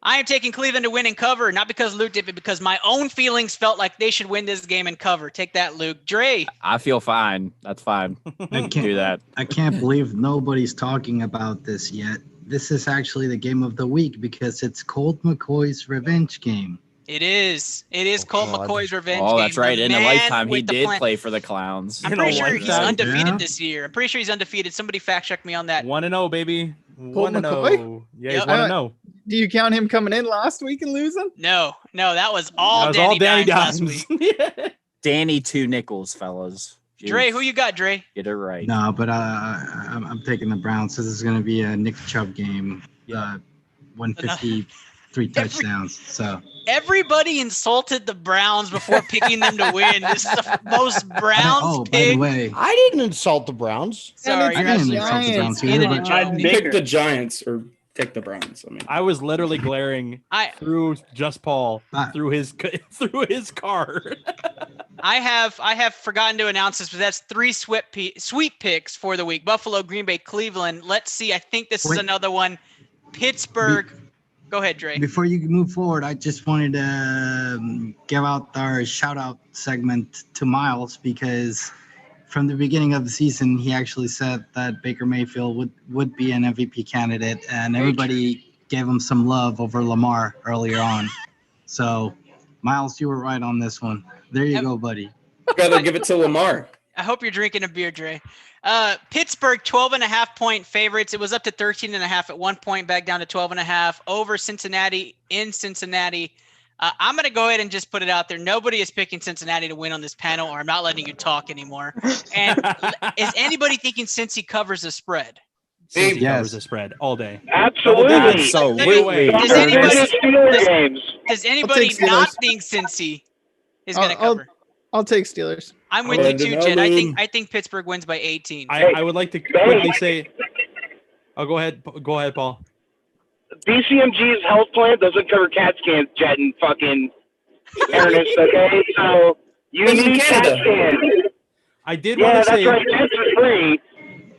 I am taking Cleveland to win and cover, not because Luke did it, because my own feelings felt like they should win this game and cover. Take that, Luke. Dre. I feel fine. That's fine. I Do can't, that. I can't believe nobody's talking about this yet. This is actually the game of the week because it's Colt McCoy's revenge game. It is. It is Oh, Colt God. revenge Oh, game. that's right. The In a man lifetime, he with the did plan. play for the Clowns. I'm In a pretty sure he's lifetime. undefeated Yeah. this year. I'm pretty sure he's undefeated. Somebody fact check me on that. 1-0, baby. Colt 1-0. McCoy? Yeah, he's Yep. 1-0. Do you count him coming in last week and losing? No, that was all That was Danny, all Danny Dimes last Dimes. week. Yeah. Danny 2 nickels, fellas. Dre, Jeez. who you got, Dre? Get it right. No, but I'm taking the Browns. This is going to be a Nick Chubb game. 153 touchdowns. So Everybody insulted the Browns before picking them to win. This is the most Browns oh, by pick. the way, I didn't insult the Browns. Sorry, And I it's didn't the insult the Browns Giants. either, Either but did Joe. I'd Pick Baker. the Giants or pick the Browns. I mean, I was literally glaring I through Just Paul Ah. through his car. I have forgotten to announce this, but that's 3 sweep picks for the week. Buffalo, Green Bay, Cleveland. Let's see. I think this is Wait. another one. Pittsburgh. Go ahead, Dre. before you move forward, I just wanted to give out our shout out segment to Miles because from the beginning of the season, he actually said that Baker Mayfield would be an MVP candidate, and everybody gave him some love over Lamar earlier on. So, Miles, you were right on this one. There you go, buddy. I'd rather give it to Lamar. I hope you're drinking a beer, Dre. Pittsburgh, 12.5-point favorites. It was up to 13.5 at one point, back down to 12.5 over Cincinnati in Cincinnati. I'm going to go ahead and just put it out there. Nobody is picking Cincinnati to win on this panel, or I'm not letting you talk anymore. And is anybody thinking Cincy covers the spread? Cincy Yes. covers the spread all day. Absolutely. Absolutely. Does anybody- Steelers games. Does anybody take Steelers. not think Cincy is going to cover? I'll take Steelers. I'm with you too, Brandon Jed. Allen. I think Pittsburgh wins by 18. I would like to quickly say. Oh, go ahead. Go ahead, Paul. BCMG's health plan doesn't cover CAT scans, Jet and fucking Ernest, okay? So you Lives in need CAT Canada. scans. I did Yeah, want that's to say. right. Jets is free.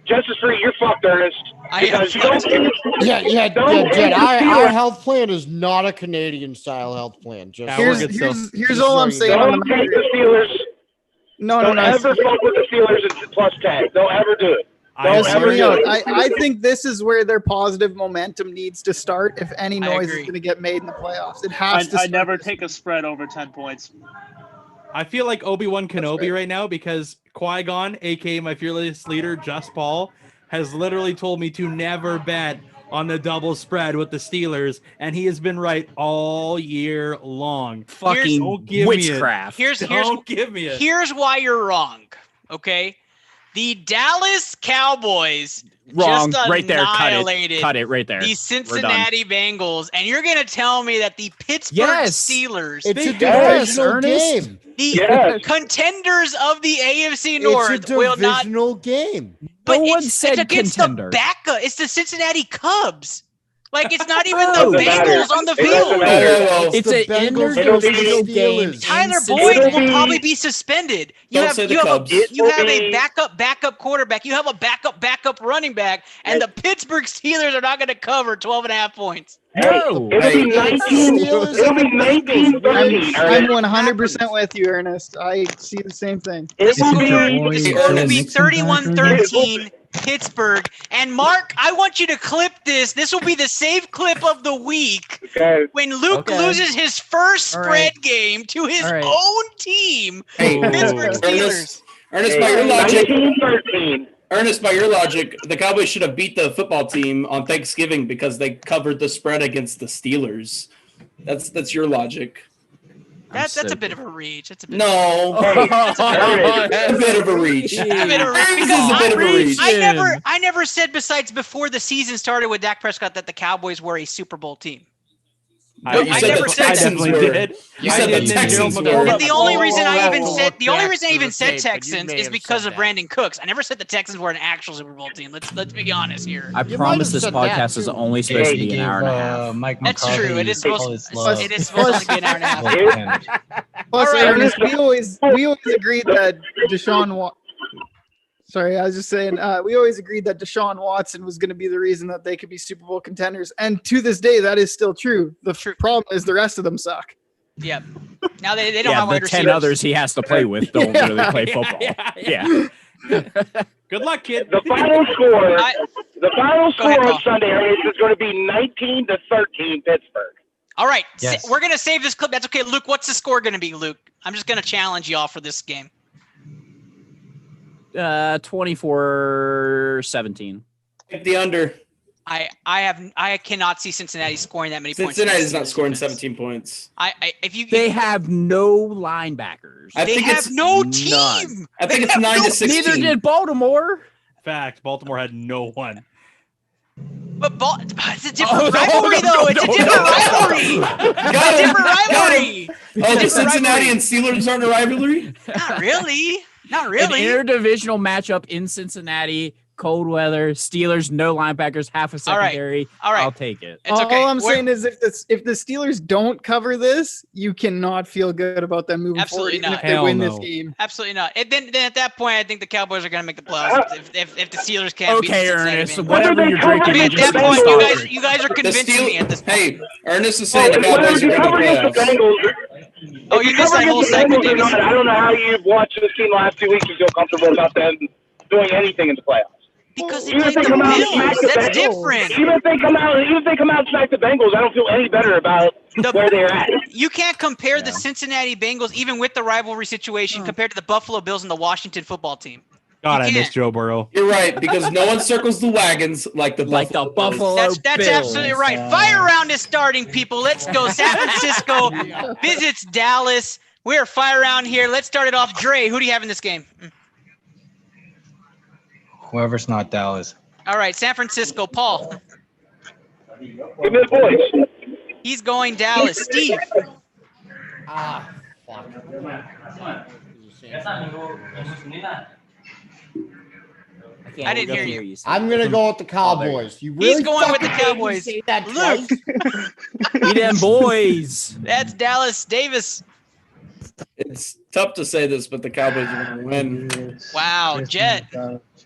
Jets is free. You're fucked, Ernest. I am Because you don't fucked. Yeah, Don't Jed. pick the Our Steelers. health plan is not a Canadian style health plan. Just Yeah, we're Here's good still. here's all I'm saying on the Don't take matter. the Steelers. No, Don't ever no. fuck with the Steelers at plus tag. Don't ever do it. I Don't Just ever hear me do out. it. I think this is where their positive momentum needs to start. If any I noise is agree. going to get made in the playoffs, it has to. I start never this take a spread over 10 points. I feel like Obi-Wan Kenobi great. right now because Qui-Gon, aka my fearless leader, Just Paul, has literally told me to never bet on the double spread with the Steelers, and he has been right all year long. Fucking Don't give me it. witchcraft. Here's Don't give me it. Here's why you're wrong. Okay. The Dallas Cowboys Wrong. just Right there. annihilated Cut it right there. the We're done. Cincinnati Bengals, and you're gonna tell me that the Pittsburgh Yes. Steelers, It's a Yes, divisional Ernest. game. the Yes. contenders of the AFC It's North, a will not. divisional game. But No one it's said against contender. the backup. It's the Cincinnati Cubs. Like it's not even Oh. the Doesn't matter. Bengals on the It doesn't field. matter. It's the an Bengals It'll versus interdivisional the game. Steelers. Tyler in Boyd will Cincinnati. probably be suspended. You Don't have say the you have Cubs. a you It have will a be- backup quarterback. You have a backup running back, and the Pittsburgh Steelers are not going to cover 12.5 points. No. It'll Hey. be 19. Steelers It'll and be the Bengals. 19-13. I'm 100% with you, Ernest. I see the same thing. The It will score, be. the score will be Ernest. 31-13 Pittsburgh. And Mark, I want you to clip this. This will be the save clip of the week Okay. when Luke Okay. loses his first All spread right. game to his All right. own team, Hey, Pittsburgh Steelers. Ernest, by your logic, 19-13. Ernest, by your logic, the Cowboys should have beat the football team on Thanksgiving because they covered the spread against the Steelers. That's your logic. That's so a bit of a reach. That's a bit. No, Ernest. a bit of a reach. A bit of a reach. This is Because a bit of a reach. I never said besides before the season started with Dak Prescott that the Cowboys were a Super Bowl team. But you I said never the said that. Texans I were. did. You I said the did. Texans Hold were. on. And the only reason I even Hold said on. the only Back reason I to even the said tape, but you Texans may is have because said of that. Brandon Cooks. I never said the Texans were an actual Super Bowl team. Let's be honest here. I You promise might this have said that, podcast is too. only supposed to be an hour and a half. Mike That's McCarthy true. It is all supposed his love. it is supposed to be an hour and a half. Love percentage. Plus, All right. Ernest, we always agreed that Sorry, I was just saying, we always agreed that Deshaun Watson was going to be the reason that they could be Super Bowl contenders. And to this day, that is still true. The problem is the rest of them suck. Yeah. Now they don't Yeah, have the wide 10 receivers. others he has to play with don't really play football. Yeah. Good luck, kid. The final score. I- The final Go ahead, score Paul. on Sunday Ernest, is going to be 19-13 Pittsburgh. All right, Yes. we're gonna save this clip. That's okay, Luke. What's the score gonna be, Luke? I'm just gonna challenge y'all for this game. 24-17. Take the under. I cannot see Cincinnati scoring that many points. Cincinnati's not scoring 17 points. They have no linebackers. I they think have it's no none. team. I think They it's have 9-16. Neither did Baltimore. Fact, Baltimore had no one. But it's a different rivalry, though. It's a different rivalry. It's a different rivalry. Oh, the Different Cincinnati rivalry. and Steelers aren't a rivalry? Not really. Not An really. interdivisional matchup in Cincinnati, cold weather, Steelers, no linebackers, half a All right. secondary. All right. I'll take it. It's okay. All I'm We're- saying is if the Steelers don't cover this, you cannot feel good about them moving Absolutely forward, even not. if they Hell win no. this game. Absolutely not. And then at that point, I think the Cowboys are going to make the playoffs if the Steelers can't beat the Okay, Cincinnati Ernest. Bengals. Whatever you're I drinking, mean, you at just that can't point, stop you drinking. guys are convincing me at this point. Hey, Ernest is Oh, saying the whether Cowboys are you going cover to against the playoffs. Bengals, Oh, if you you missed cover that whole against the segment, Bengals or Davis. not, I don't know how you've watched this team the last 2 weeks and feel comfortable about them doing anything in the playoffs. Because they Even if played they the come out and smack Bills. the That's Bengals, different. Even if they come out and smack the Bengals, I don't feel any better about where they're at. You can't compare the Cincinnati Bengals, even with the rivalry situation, compared to the Buffalo Bills and the Washington football team. God, You I can't. miss Joe Burrow. You're right, because no one circles the wagons like the Buffalo Bills. Buffalo That's Bills. absolutely right. Fire round is starting, people. Let's go. San Francisco visits Dallas. We're fire round here. Let's start it off. Dre, who do you have in this game? Whoever's not Dallas. All right, San Francisco. Paul. Give me the boys. He's going Dallas. Steve. I didn't hear you. I'm gonna go with the Cowboys. You really He's going with the fucking made me Cowboys. say that Luke. twice? Be them boys. That's Dallas. Davis. It's tough to say this, but the Cowboys are going to win. Wow. Jet.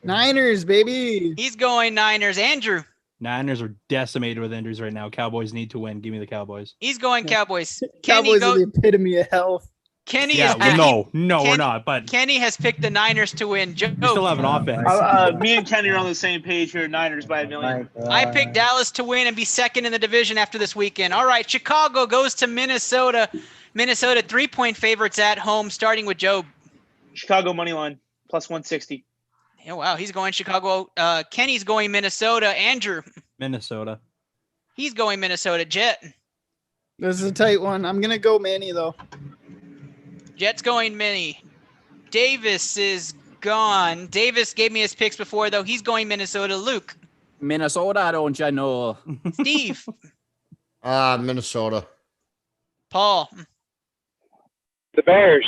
Niners, baby. He's going Niners. Andrew. Niners are decimated with injuries right now. Cowboys need to win. Give me the Cowboys. He's going Cowboys. Kenny, Cowboys are the epitome of health. Kenny Yeah, is well, no, we're Ken- not. But Kenny has picked the Niners to win. Joe. we still have an offense. Me and Kenny are on the same page here. Niners by a million. I picked Dallas to win and be second in the division after this weekend. All right, Chicago goes to Minnesota. Minnesota 3-point favorites at home, starting with Joe. Chicago money line plus 160. Oh, wow, he's going Chicago. Kenny's going Minnesota. Andrew, Minnesota. he's going Minnesota. Jet. This is a tight one. I'm gonna go Manny though. Jet's going Minnie. Davis is gone. Davis gave me his picks before, though. He's going Minnesota. Luke. Minnesota, don't you know? Steve. Minnesota. Paul. The Bears.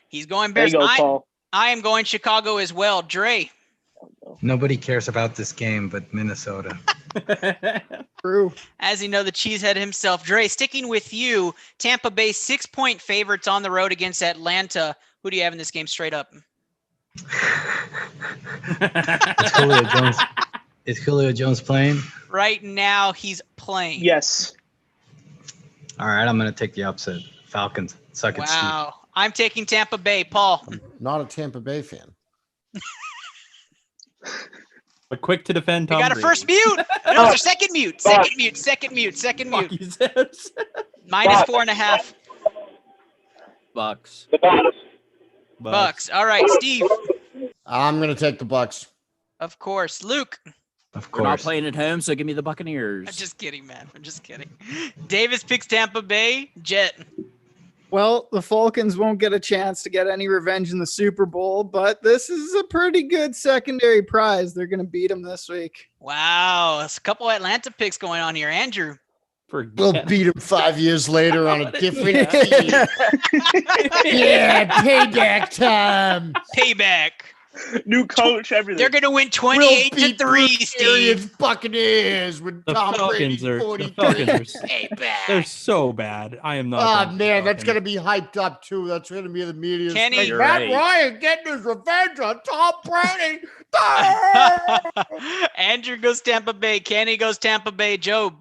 He's going There Bears. you go, Paul. I am going Chicago as well. Dre. Nobody cares about this game but Minnesota. True. As you know, the cheesehead himself. Dre, sticking with you, Tampa Bay 6-point favorites on the road against Atlanta. Who do you have in this game straight up? Is Julio Jones playing? Right now, he's playing. Yes. All right, I'm going to take the upset. Falcons. Suck it, Steve. Wow. I'm taking Tampa Bay. Paul. Not a Tampa Bay fan. But quick to defend We Tom got a Brady. first mute. No, it's a second mute. Second mute. Second mute. Second Fuck mute. you, Zeus. Minus 4.5. Bucks. The Bucks. Bucks. All right, Steve. I'm gonna take the Bucks. Of course. Luke. Of We're not course. playing at home, so give me the Buccaneers. I'm just kidding, man. I'm just kidding. Davis picks Tampa Bay. Jet. Well, the Falcons won't get a chance to get any revenge in the Super Bowl, but this is a pretty good secondary prize. They're going to beat them this week. Wow. There's a couple Atlanta picks going on here. Andrew. We'll beat him 5 years later on a different team. Yeah, payback time. Payback. New coach, everything. They're going to win We'll 28 to beat 3, Arians Steve. Buccaneers with The Tom Falcons Brady are 43. the Falcons are Payback. they're so bad. I am not. Oh going man, for that's the gonna be hyped up too. That's gonna be the media. Kenny, Like, you're Matt right. Ryan getting his revenge on Tom Brady. Andrew goes Tampa Bay. Kenny goes Tampa Bay. Job.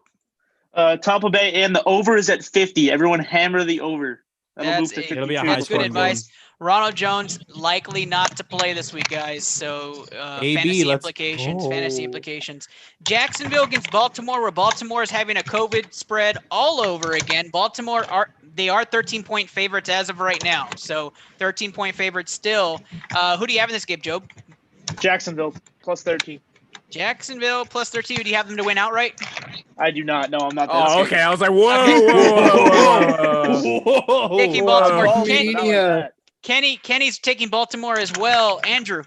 Tampa Bay, and the over is at 50. Everyone hammer the over. That'll That's move to it. 52. It'll be a That's good high-scoring advice. Ronald Jones likely not to play this week, guys. So AB, fantasy let's implications. Fantasy go. implications. Jacksonville against Baltimore, where Baltimore is having a COVID spread all over again. Baltimore are 13-point favorites as of right now. So 13-point favorites still. Who do you have in this game, Job? Jacksonville plus 13. Jacksonville plus 13. Do you have them to win outright? I do not. No, I'm not. Oh, okay. I was like, whoa, Okay. Whoa. Taking Baltimore. Whoa. Ken- Not like that. Kenny's taking Baltimore as well. Andrew.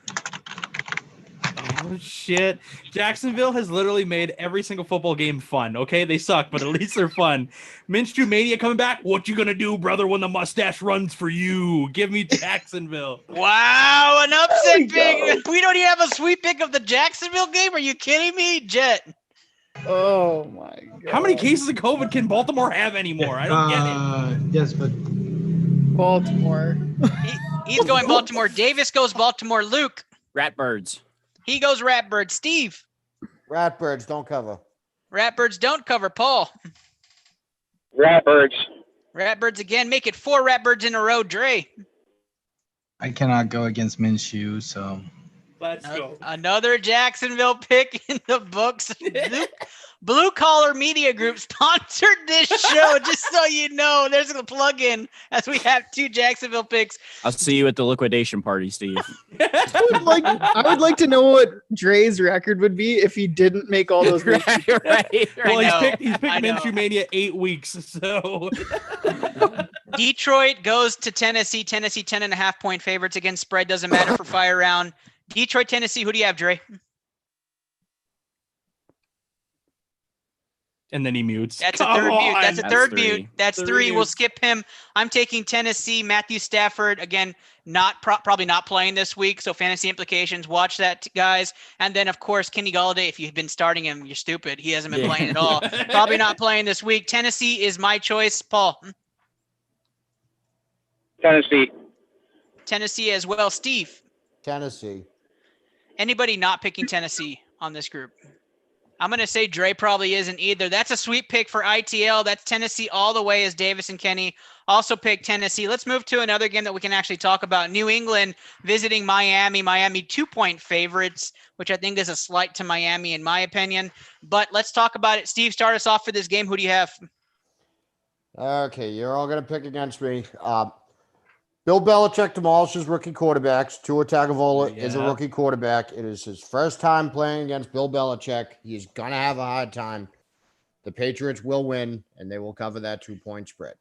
Oh shit! Jacksonville has literally made every single football game fun. Okay, they suck, but at least they're fun. Minshew Mania coming back. What you gonna do, brother, when the mustache runs for you? Give me Jacksonville. Wow, an upset There pick. you We don't even have a sweet pick of the Jacksonville game. Are you kidding me, Jet? Oh my god. How many cases of COVID can Baltimore have anymore? I don't get it. Yes, but Baltimore. He's going Baltimore. Davis goes Baltimore. Luke. Ratbirds. He goes Ratbird. Steve. Ratbirds don't cover. Ratbirds don't cover. Paul. Ratbirds. Ratbirds again. Make it 4 Ratbirds in a row. Dre. I cannot go against Minshew, so Let's go. Another Jacksonville pick in the books. Blue Collar Media Group sponsored this show, just so you know. There's a plug-in as we have 2 Jacksonville picks. I'll see you at the liquidation party, Steve. I would like to know what Dre's record would be if he didn't make all those right, right. Well, I know, he's picked I know. Minshew Mania 8 weeks, so Detroit goes to Tennessee. Tennessee 10.5-point favorites. Again, spread doesn't matter for fire round. Detroit, Tennessee. Who do you have, Dre? and then he mutes. That's a Come third mute. on. That's a That's third 3. mute. That's 3 3. We'll mutes. skip him. I'm taking Tennessee. Matthew Stafford again, probably not playing this week. So fantasy implications. Watch that, guys. And then of course Kenny Galladay. If you've been starting him, you're stupid. He hasn't been playing at all. Probably not playing this week. Tennessee is my choice. Paul. Tennessee. Tennessee as well. Steve. Tennessee. Anybody not picking Tennessee on this group? I'm going to say Dre probably isn't either. That's a sweet pick for ITL. That's Tennessee all the way as Davis and Kenny also picked Tennessee. Let's move to another game that we can actually talk about. New England visiting Miami. Miami 2-point favorites, which I think is a slight to Miami in my opinion. But let's talk about it. Steve, start us off for this game. Who do you have? Okay, you're all gonna pick against me. Bill Belichick demolishes rookie quarterbacks. Tua Tagovailoa is a Yeah. rookie quarterback. It is his first time playing against Bill Belichick. He's gonna have a hard time. The Patriots will win, and they will cover that 2-point spread.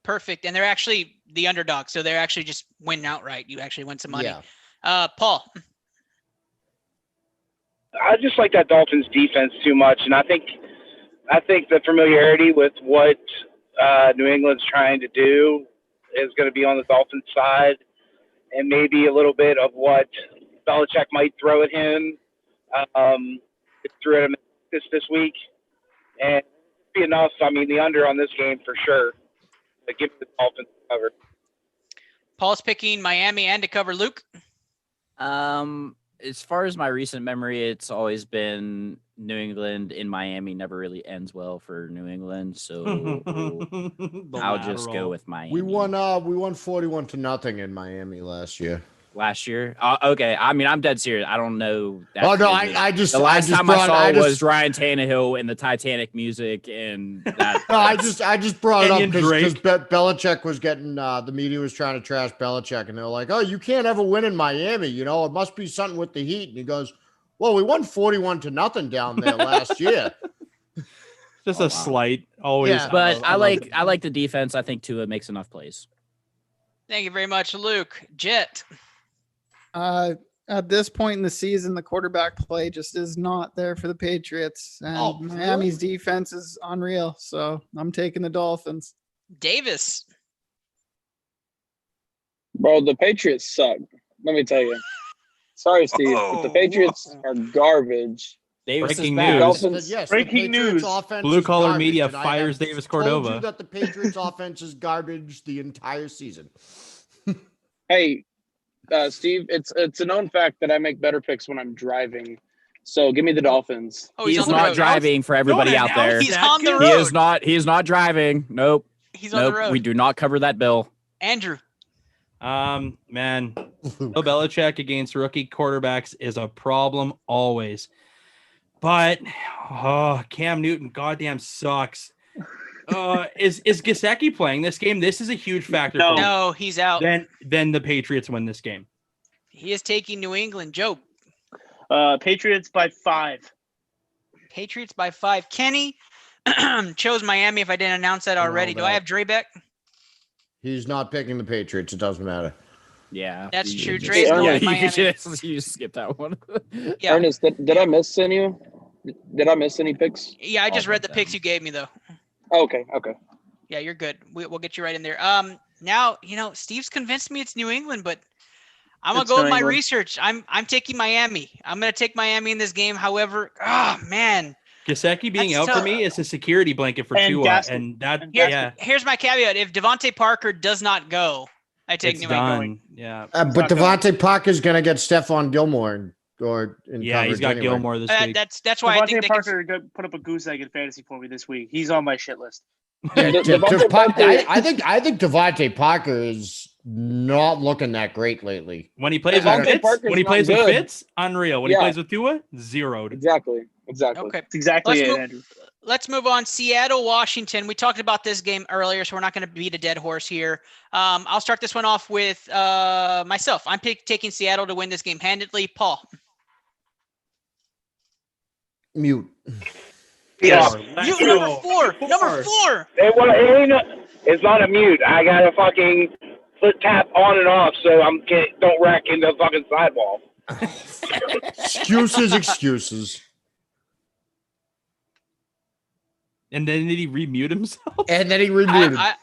Perfect. And they're actually the underdog, so they're actually just winning outright. You actually win some money. Yeah. Paul. I just like that Dolphins defense too much, and I think the familiarity with what New England's trying to do is going to be on the Dolphins side, and maybe a little bit of what Belichick might throw at him. Threw at him this week, and be enough. I mean, the under on this game for sure. To give the Dolphins cover. Paul's picking Miami and to cover. Luke. As far as my recent memory, it's always been New England in Miami never really ends well for New England, so I'll just go with Miami. We won 41-0 in Miami last year. Last year? Okay. I mean, I'm dead serious. I don't know. Oh no, I just the last time I saw was was Ryan Tannehill and the Titanic music, and that. No, I just brought it up because Belichick was getting the media was trying to trash Belichick, and they're like, "Oh, you can't ever win in Miami. You know, it must be something with the Heat." And he goes, "Well, we won 41-0 down there last year." Just a slight, always. Yeah, but I like the defense. I think Tua makes enough plays. Thank you very much, Luke. Jet. At this point in the season, the quarterback play just is not there for the Patriots, and Miami's defense is unreal. So I'm taking the Dolphins. Davis. Bro, the Patriots suck. Let me tell you. Sorry, Steve, but the Patriots are garbage. Davis Breaking is news. Dolphins. Yes, Breaking news. Blue collar media and I fires have Davis told Cordova. you that the Patriots offense is garbage the entire season. Hey, Steve, it's a known fact that I make better picks when I'm driving. So give me the Dolphins. Oh, He is on the not road. driving for everybody Don't out there. announce He's that. on the Good. road. He is not driving. Nope. He's on the road. We do not cover that bill. Andrew. Man, Bill Belichick against rookie quarterbacks is a problem always. But Cam Newton goddamn sucks. Is Gesicki playing this game? This is a huge factor. No. for me. No, he's out. Then the Patriots win this game. He is taking New England. Joe. Patriots by 5. Patriots by 5. Kenny chose Miami. If I didn't announce that already, do I have Drebeck? He's not picking the Patriots. It doesn't matter. Yeah, That's you true. just- Dre's going with you Miami. you skip that one. Yeah. Ernest, did I miss any? Did I miss any picks? Yeah, I just All read of the picks you gave me though. Okay. Yeah, you're good. We'll get you right in there. Now Steve's convinced me it's New England, but I'm gonna It's go with New my England. research. I'm taking Miami. I'm gonna take Miami in this game. However, man, Gesicki being That's out tough. for me is a security blanket for And Tua, Gaskin. and that And yeah, here's my caveat: if Devontae Parker does not go, I take it's New England. done. Yeah, But not going. Devontae Parker's gonna get Stephon Gilmore in yeah, he's coverage got anyway. Gilmore this week. That's why I think Devontae they Parker put up a goose egg in fantasy for me this week. He's on my shit list. Yeah, Devontae Parker- I think Devontae Parker is not looking that great lately. When he plays Devontae with Fitz, Parker's when he not plays with good. Fitz, unreal. When he Yeah. plays with Tua, zeroed. Exactly. Okay. That's exactly Let's it, move- Andrew. Let's move on. Seattle, Washington. We talked about this game earlier, so we're not going to beat a dead horse here. I'll start this one off with myself. I'm taking Seattle to win this game handedly. Paul. Mute. Yes. You number 4. Number 4. It's not a mute. I got a fucking foot tap on and off, so don't rack into the fucking sidewall. Excuses. And then did he remute himself? And then he remuted. I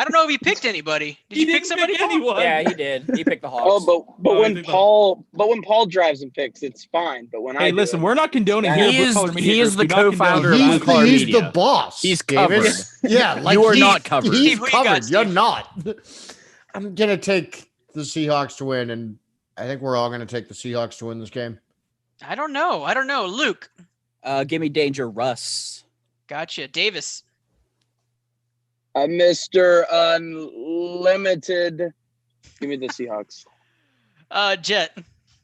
don't know if he picked anybody. Did you pick didn't somebody? Paul? anyone. Yeah, he did. He picked the Hawks. Oh, but Oh, I when think Paul drives and picks, it's fine. But when I Hey, do listen, it, we're not condoning He here. is- Blue Collar Media he is Group. the Do not co-founder condone of Blue Blue Collar he's Media. the boss. He's Davis. Yeah, like You are he's- not covered. He's Steve, who you got, covered. You're Steve? not. I'm gonna take the Seahawks to win, and I think we're all gonna take the Seahawks to win this game. I don't know. Luke. Give me Danger Russ. Gotcha. Davis. Mr. Unlimited, give me the Seahawks. Jet.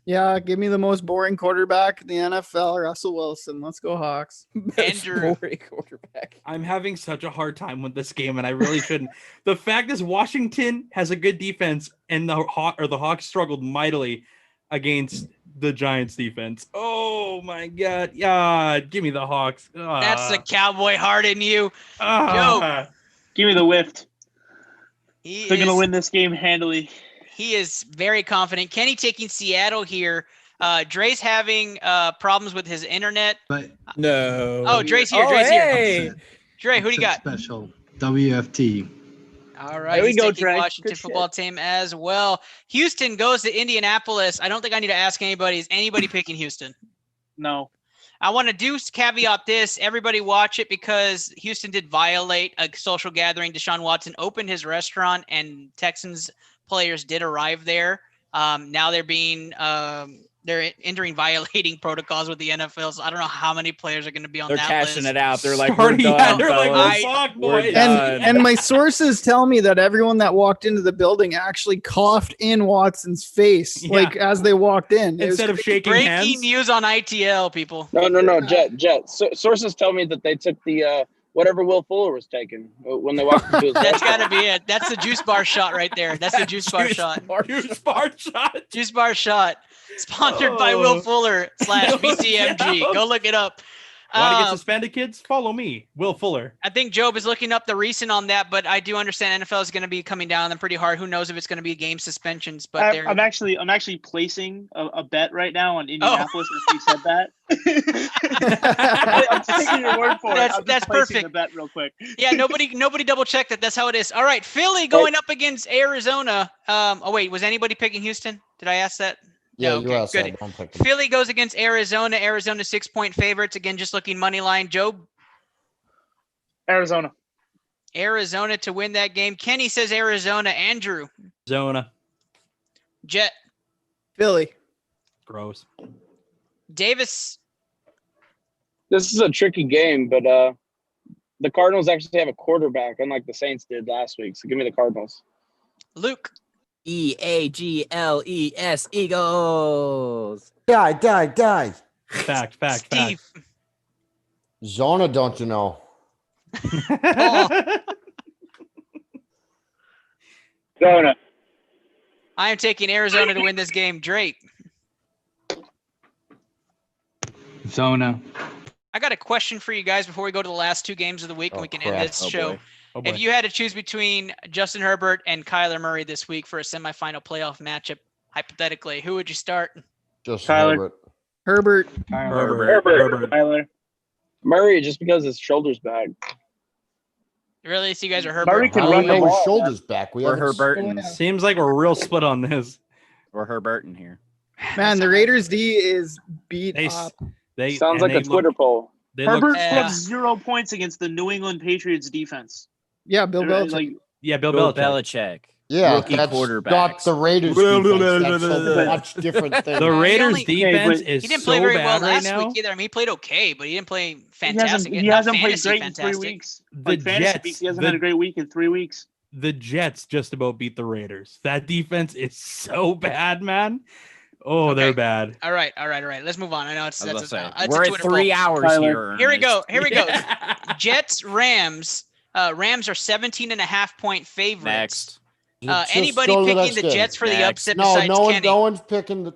Yeah, give me the most boring quarterback in the NFL, Russell Wilson. Let's go Hawks. Andrew. Boring quarterback. I'm having such a hard time with this game, and I really shouldn't. The fact is, Washington has a good defense, and the Hawks struggled mightily against the Giants' defense. Oh my God! Yeah, give me the Hawks. That's the cowboy heart in you. Joe. Give me the whiffed. They're going to win this game handily. He is very confident. Kenny taking Seattle here. Dre's having problems with his internet. But No. Oh, Dre's here. Dre's here. Hey. Dre, who do you got? Special WFT. All right. There we He's go, taking Dre. Washington Good football team as well. Houston goes to Indianapolis. I don't think I need to ask anybody. Is anybody picking Houston? No. I want to caveat this. Everybody watch it because Houston did violate a social gathering. Deshaun Watson opened his restaurant and Texans players did arrive there. Now they're being they're entering violating protocols with the NFL. So I don't know how many players are going to be on They're that cashing list. it out. They're like, Starting- we're done, yeah, they're like, fellas. oh, fuck, We're boys. done. And my sources tell me that everyone that walked into the building actually coughed in Watson's face, Yeah. like as they walked in. It was Instead of shaking Breaking hands. news on ITL, people. No, Jet. Sources tell me that they took the whatever Will Fuller was taking when they walked into his That's restaurant. got to be it. That's the juice bar shot right there. That's the juice bar shot. Juice bar shot. Juice bar shot. Sponsored by Will Fuller / BCMG. Yeah. Go look it up. Want to get suspended, kids? Follow me, Will Fuller. I think Job is looking up the recent on that, but I do understand NFL is going to be coming down on them pretty hard. Who knows if it's going to be game suspensions? But I'm actually placing a bet right now on Indianapolis if you said that. I'm taking your word for it. I'm That's just placing perfect. the bet real quick. yeah, nobody double checked that. That's how it is. All right, Philly going up against Arizona. Oh wait, was anybody picking Houston? Did I ask that? Yeah, No, you okay, asked good. that. Don't pick them. Philly goes against Arizona. Arizona 6-point favorites. Again, just looking money line. Job, Arizona. Arizona to win that game. Kenny says Arizona. Andrew, Zona. Jet, Philly. Gross. Davis. This is a tricky game, but the Cardinals actually have a quarterback, unlike the Saints did last week. So give me the Cardinals. Luke. EAGLES Eagles. Die. Fact. Steve. Zona, don't you know? Zona. I am taking Arizona to win this game. Drake. Zona. I got a question for you guys before we go to the last two games of the week and we can end crap. this show. boy. Oh, boy. If you had to choose between Justin Herbert and Kyler Murray this week for a semifinal playoff matchup, hypothetically, who would you start? Just Kyler. Herbert. Herbert. Herbert. Tyler. Murray, just because his shoulder's back. Really? So you guys are Herbert? Murray can How do run you the know his ball. shoulders back? We We're haven't Herbertons. Seems like we're real split on this. We're Herberton here. Man, the Raiders D is beat They, up. they Sounds and like a they Twitter look, poll. they Herbert look, put Yeah. up 0 points against the New England Patriots defense. Yeah, Bill They're, Belichick. like, yeah, Bill Bill Belichick. Belichick. Yeah, Rookie that's quarterbacks. not the Raiders defense. That's a much different thing. The he Raiders only- defense but is He didn't so play very well bad right last now. week either. I mean, he played okay, but he didn't play he fantastic. hasn't Not played fantasy great fantastic. in 3 weeks. The Like fantasy Jets, weeks, he hasn't the- had a great week in 3 weeks. The Jets just about beat the Raiders. That defense is so bad, man. Oh, Okay. they're bad. All right. Let's move on. I know it's I was that's about to a, say, it's we're a at Twitter 3 poll. hours Tyler. here. Here we go. Yeah. Jets, Rams. Rams are 17.5-point favorites. Next. Just Anybody go to the picking next the game. Jets for the Next. upset No, besides Kenny? no one's picking the.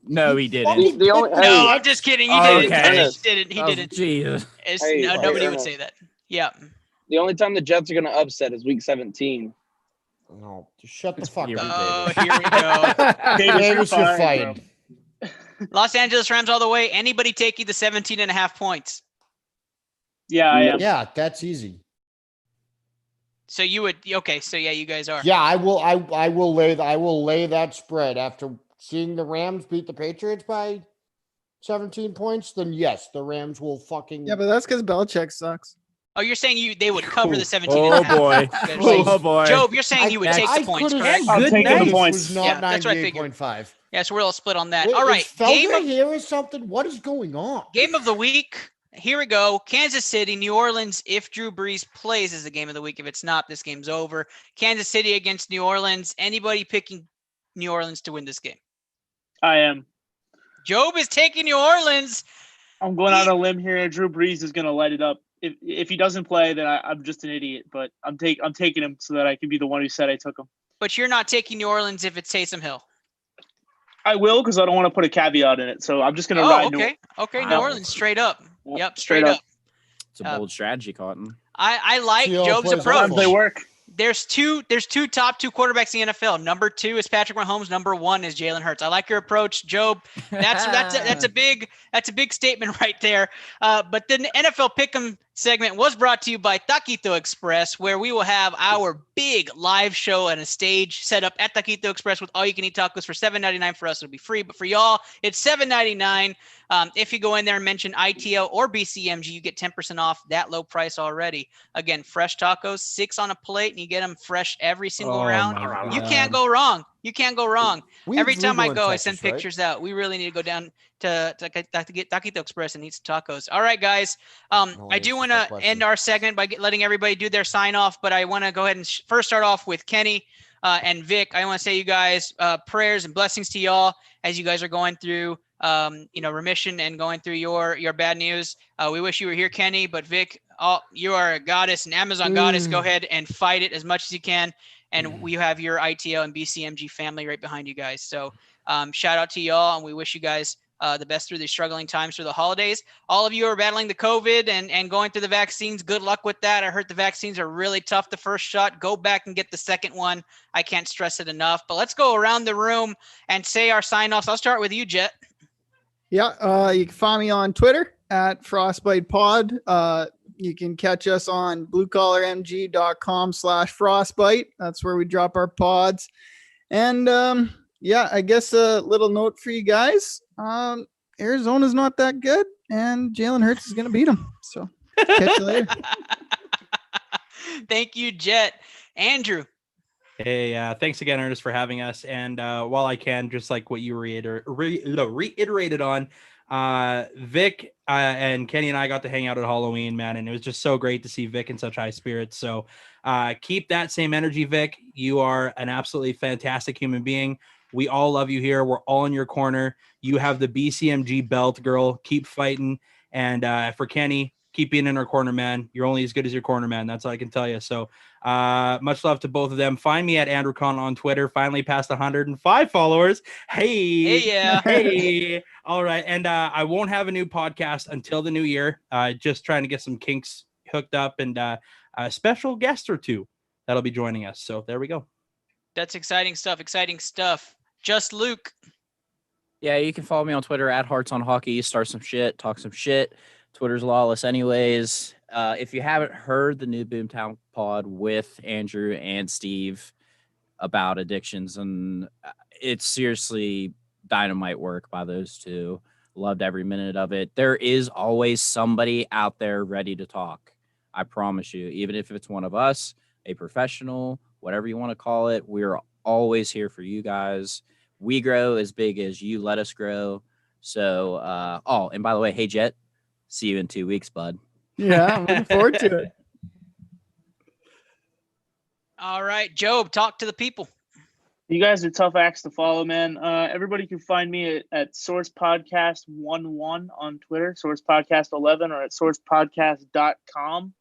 No, he didn't. The only, No, hey, I'm just kidding. He Oh, didn't. okay. He didn't. He Oh, didn't. Jesus. It's, Hey, no, hey, nobody would Ernest. say that. Yeah. the only time the Jets are going to upset is week 17. No, just shut the fuck Here we up. Oh, Davis. here we go. Davis, you're fine, fired. Los Angeles Rams all the way. Anybody taking the 17.5 points? Yeah, I am. Yeah, that's easy. So you would okay. So yeah, you guys are. Yeah, I will lay that spread after seeing the Rams beat the Patriots by 17 points. Then yes, the Rams will fucking. Yeah, but that's because Belichick sucks. Oh, you're saying they would cover the 17 Oh, and a half. boy. Okay, Oh, boy. Job, you're saying you would take the points, could've correct? sworn Good taking the night. points. Was not Yeah, that's what I figured. 98.5. Yeah, so we're all split on that. Wait, All right, is Felder game of, here or something? What is going on? game of the week. Here we go. Kansas City, New Orleans. If Drew Brees plays, is the game of the week. If it's not, this game's over. Kansas City against New Orleans. Anybody picking New Orleans to win this game? I am. Job is taking New Orleans. I'm going out on a limb here. Drew Brees is going to light it up. If he doesn't play, then I'm just an idiot. But I'm taking him so that I can be the one who said I took him. But you're not taking New Orleans if it's Taysom Hill. I will because I don't want to put a caveat in it. So I'm just going to ride. Okay. Okay, New Wow. Orleans, straight up. Yep, Straight straight up. up. It's a bold strategy, Cotton. I like See how it Job's plays out approach. for They him. work. There's two top two quarterbacks in the NFL. Number 2 is Patrick Mahomes. Number 1 is Jalen Hurts. I like your approach, Job. That's a big statement right there. But the NFL Pick'em segment was brought to you by Taquito Express, where we will have our big live show and a stage set up at Taquito Express with all you can eat tacos for $7.99. For us, it'll be free, but for y'all, it's $7.99. If you go in there and mention ITO or BCMG, you get 10% off that low price already. Again, fresh tacos, 6 on a plate, and you get them fresh every single round. You can't go wrong. You can't go wrong. Every time I go, I send pictures out. We really need to go down to get Taquito Express and eat some tacos. All right, guys. I do want to end our segment by letting everybody do their sign off, but I want to go ahead and first start off with Kenny and Vic. I want to say you guys prayers and blessings to y'all as you guys are going through remission and going through your bad news. We wish you were here, Kenny, but Vic, you are a goddess, an Amazon goddess. Go ahead and fight it as much as you can. And we have your ITO and BCMG family right behind you guys. So shout out to y'all, and we wish you guys the best through these struggling times through the holidays. All of you are battling the COVID and going through the vaccines. Good luck with that. I heard the vaccines are really tough the first shot. Go back and get the second one. I can't stress it enough. But let's go around the room and say our sign-offs. I'll start with you, Jet. Yeah, you can find me on Twitter at FrostbitePod. You can catch us on bluecollarmg.com/frostbite. That's where we drop our pods. And I guess a little note for you guys. Arizona's not that good, and Jalen Hurts is going to beat them. So catch you later. Thank you, Jet. Andrew. Hey, thanks again, Ernest, for having us. And while I can, just like what you reiterated on, Vic and Kenny and I got to hang out at Halloween, man, and it was just so great to see Vic in such high spirits. So keep that same energy, Vic. You are an absolutely fantastic human being. We all love you here. We're all in your corner. You have the BCMG belt, girl. Keep fighting. And for Kenny, keep being in our corner, man. You're only as good as your corner, man. That's all I can tell you. So much love to both of them. Find me at Andrew Con on Twitter. Finally passed 105 followers. Hey, yeah. Hey. All right. And I won't have a new podcast until the new year. Just trying to get some kinks hooked up and a special guest or two that'll be joining us. So there we go. That's exciting stuff. Exciting stuff. Just Luke. Yeah, you can follow me on Twitter at Hearts on Hockey. Start some shit, talk some shit. Twitter's lawless anyways. If you haven't heard the new Boomtown pod with Andrew and Steve about addictions, and it's seriously dynamite work by those two. Loved every minute of it. There is always somebody out there ready to talk. I promise you, even if it's one of us, a professional, whatever you want to call it, we're always here for you guys. We grow as big as you let us grow. So, and by the way, hey, Jet, see you in 2 weeks, bud. Yeah, I'm looking forward to it. All right, Job, talk to the people. You guys are tough acts to follow, man. Everybody can find me at Source Podcast 11 on Twitter, Source Podcast 11, or at sourcepodcast.com.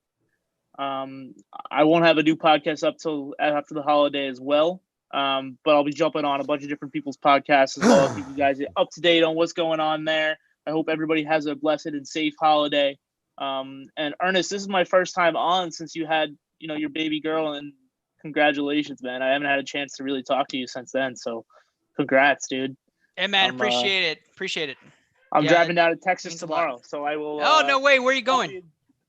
I won't have a new podcast up till after the holiday as well. But I'll be jumping on a bunch of different people's podcasts as well. Keep you guys up to date on what's going on there. I hope everybody has a blessed and safe holiday. And Ernest, this is my first time on since you had, your baby girl, and congratulations, man. I haven't had a chance to really talk to you since then. So congrats, dude. Hey, man, appreciate it. Appreciate it. I'm driving down to Texas tomorrow, so I will. Oh, no way. Where are you going?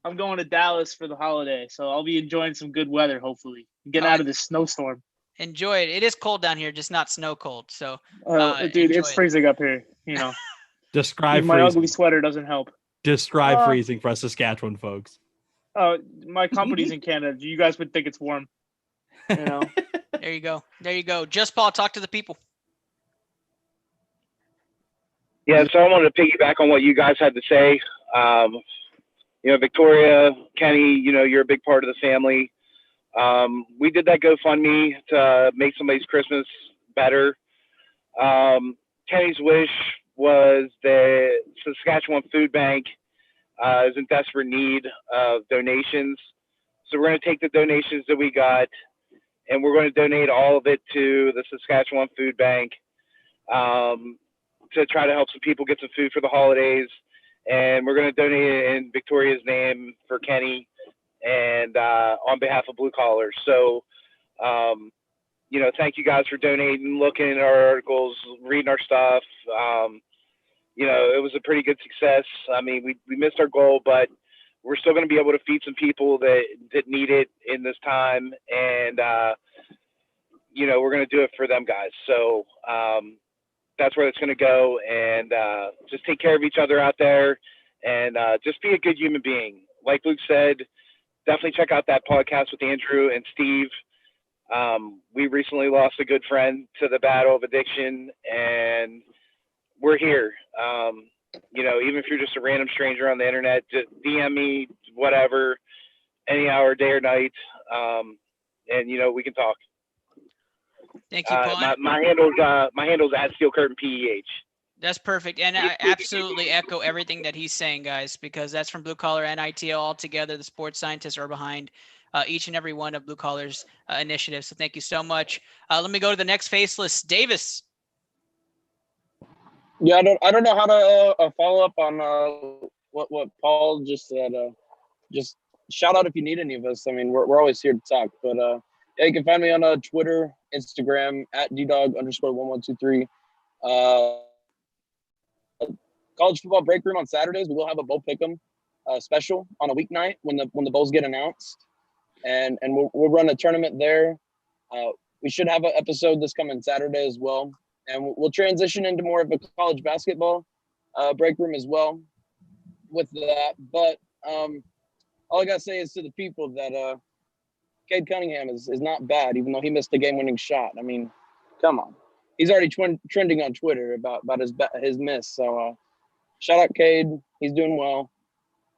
I'm going to Dallas for the holiday, so I'll be enjoying some good weather, hopefully. Getting out of this snowstorm. Enjoy it. It is cold down here, just not snow cold. So, dude, it's freezing up here. Describe my freezing. ugly sweater doesn't help. Describe freezing for us Saskatchewan folks. My company's in Canada. You guys would think it's warm. There you go. There you go. Just Paul, talk to the people. Yeah, so I wanted to piggyback on what you guys had to say. Victoria, Kenny, you're a big part of the family. We did that GoFundMe to make somebody's Christmas better. Kenny's wish was the Saskatchewan Food Bank is in desperate need of donations. So we're going to take the donations that we got, and we're going to donate all of it to the Saskatchewan Food Bank to try to help some people get some food for the holidays. And we're going to donate it in Victoria's name for Kenny. and on behalf of Blue Collars. So, thank you guys for donating, looking at our articles, reading our stuff. It was a pretty good success. I mean, we missed our goal, but we're still going to be able to feed some people that need it in this time. And, we're going to do it for them guys. So that's where it's going to go. And just take care of each other out there and just be a good human being. Like Luke said, definitely check out that podcast with Andrew and Steve. We recently lost a good friend to the battle of addiction, and we're here. Even if you're just a random stranger on the internet, just DM me, whatever, any hour, day or night, and we can talk. Thank you, Paul. My handle's at Steel Curtain PEH. That's perfect. And I absolutely echo everything that he's saying, guys, because that's from Blue Collar and ITO all together. The sports scientists are behind each and every one of Blue Collar's initiatives. So thank you so much. Let me go to the next faceless. Davis. Yeah, I don't know how to follow up on what Paul just said. Just shout out if you need any of us. I mean, we're always here to talk. But yeah, you can find me on Twitter, Instagram at ddog_1123. College football break room on Saturdays. We will have a bowl pick'em special on a weeknight when the bowls get announced, and we'll run a tournament there. We should have an episode this coming Saturday as well, and we'll transition into more of a college basketball break room as well with that. But all I gotta say is to the people that Cade Cunningham is not bad, even though he missed the game-winning shot. I mean, come on, he's already trending on Twitter about his miss. So shout out Cade, he's doing well.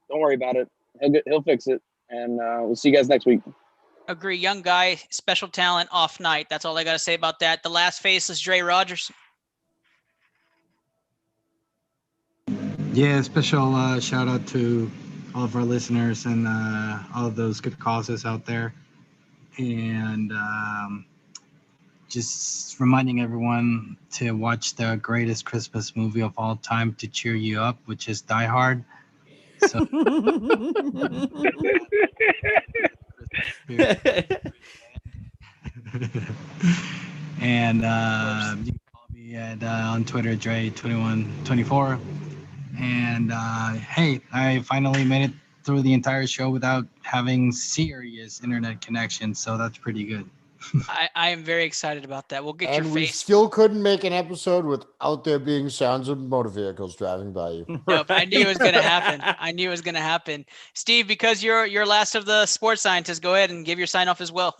Don't worry about it. He'll fix it, and we'll see you guys next week. Agree. Young guy, special talent, off night. That's all I got to say about that. The last faceless, Dre Rogers. Yeah, special shout out to all of our listeners and all of those good causes out there. And just reminding everyone to watch the greatest Christmas movie of all time to cheer you up, which is Die Hard. So, and you can follow me at on Twitter, Dre2124. And hey, I finally made it through the entire show without having serious internet connection, so that's pretty good. I am very excited about that. We'll get And your we face. still couldn't make an episode without there being sounds of motor vehicles driving by you. Nope, I knew it was going to happen. I knew it was going to happen. Steve, because you're last of the sports scientists, go ahead and give your sign off as well.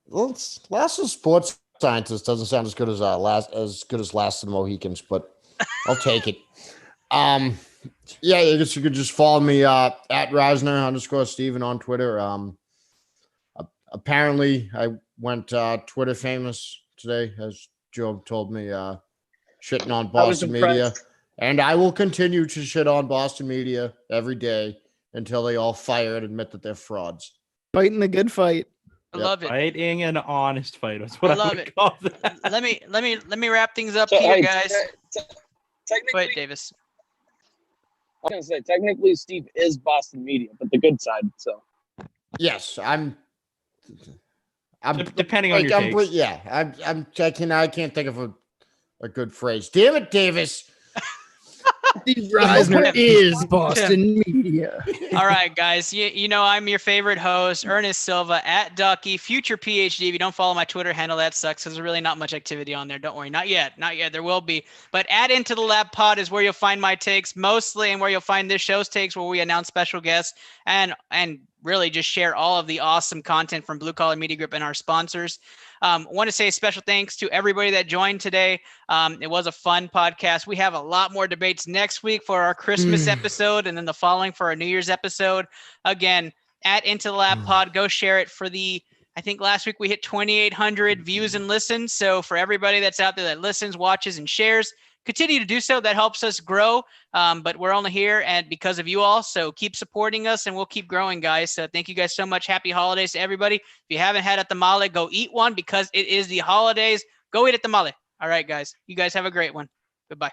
Well, last of sports scientists doesn't sound as good as last of the Mohicans, but I'll take it. Yeah, I guess you could just follow me at Reisner_Steven on Twitter. Apparently, I went Twitter famous today, as Joe told me, shitting on Boston media. And I will continue to shit on Boston media every day until they all fire and admit that they're frauds. Fighting the good fight. I love it. Fighting an honest fight. That's what I love would it. call that. Let me wrap things up So, here, hey, guys. Technically, Go ahead, Davis. I was gonna say technically Steve is Boston media, but the good side. So Yes, I'm Depending on your takes. yeah, I can't think of a good phrase. Damn it, Davis. Steve Reisner is Boston media. All right, guys. You know I'm your favorite host, Ernest Silva at Ducky, future PhD. If you don't follow my Twitter handle, that sucks. There's really not much activity on there. Don't worry. Not yet. There will be. But at Into the Lab Pod is where you'll find my takes mostly, and where you'll find this show's takes, where we announce special guests and really just share all of the awesome content from Blue Collar Media Group and our sponsors. Want to say special thanks to everybody that joined today. It was a fun podcast. We have a lot more debates next week for our Christmas episode, and then the following for our New Year's episode. Again, at Into the Lab Pod, go share it for I think last week we hit 2,800 views and listens. So for everybody that's out there that listens, watches, and shares, continue to do so. That helps us grow. But we're only here and because of you all. So keep supporting us and we'll keep growing, guys. So thank you guys so much. Happy holidays to everybody. If you haven't had a tamale, go eat one because it is the holidays. Go eat a tamale. All right, guys. You guys have a great one. Goodbye.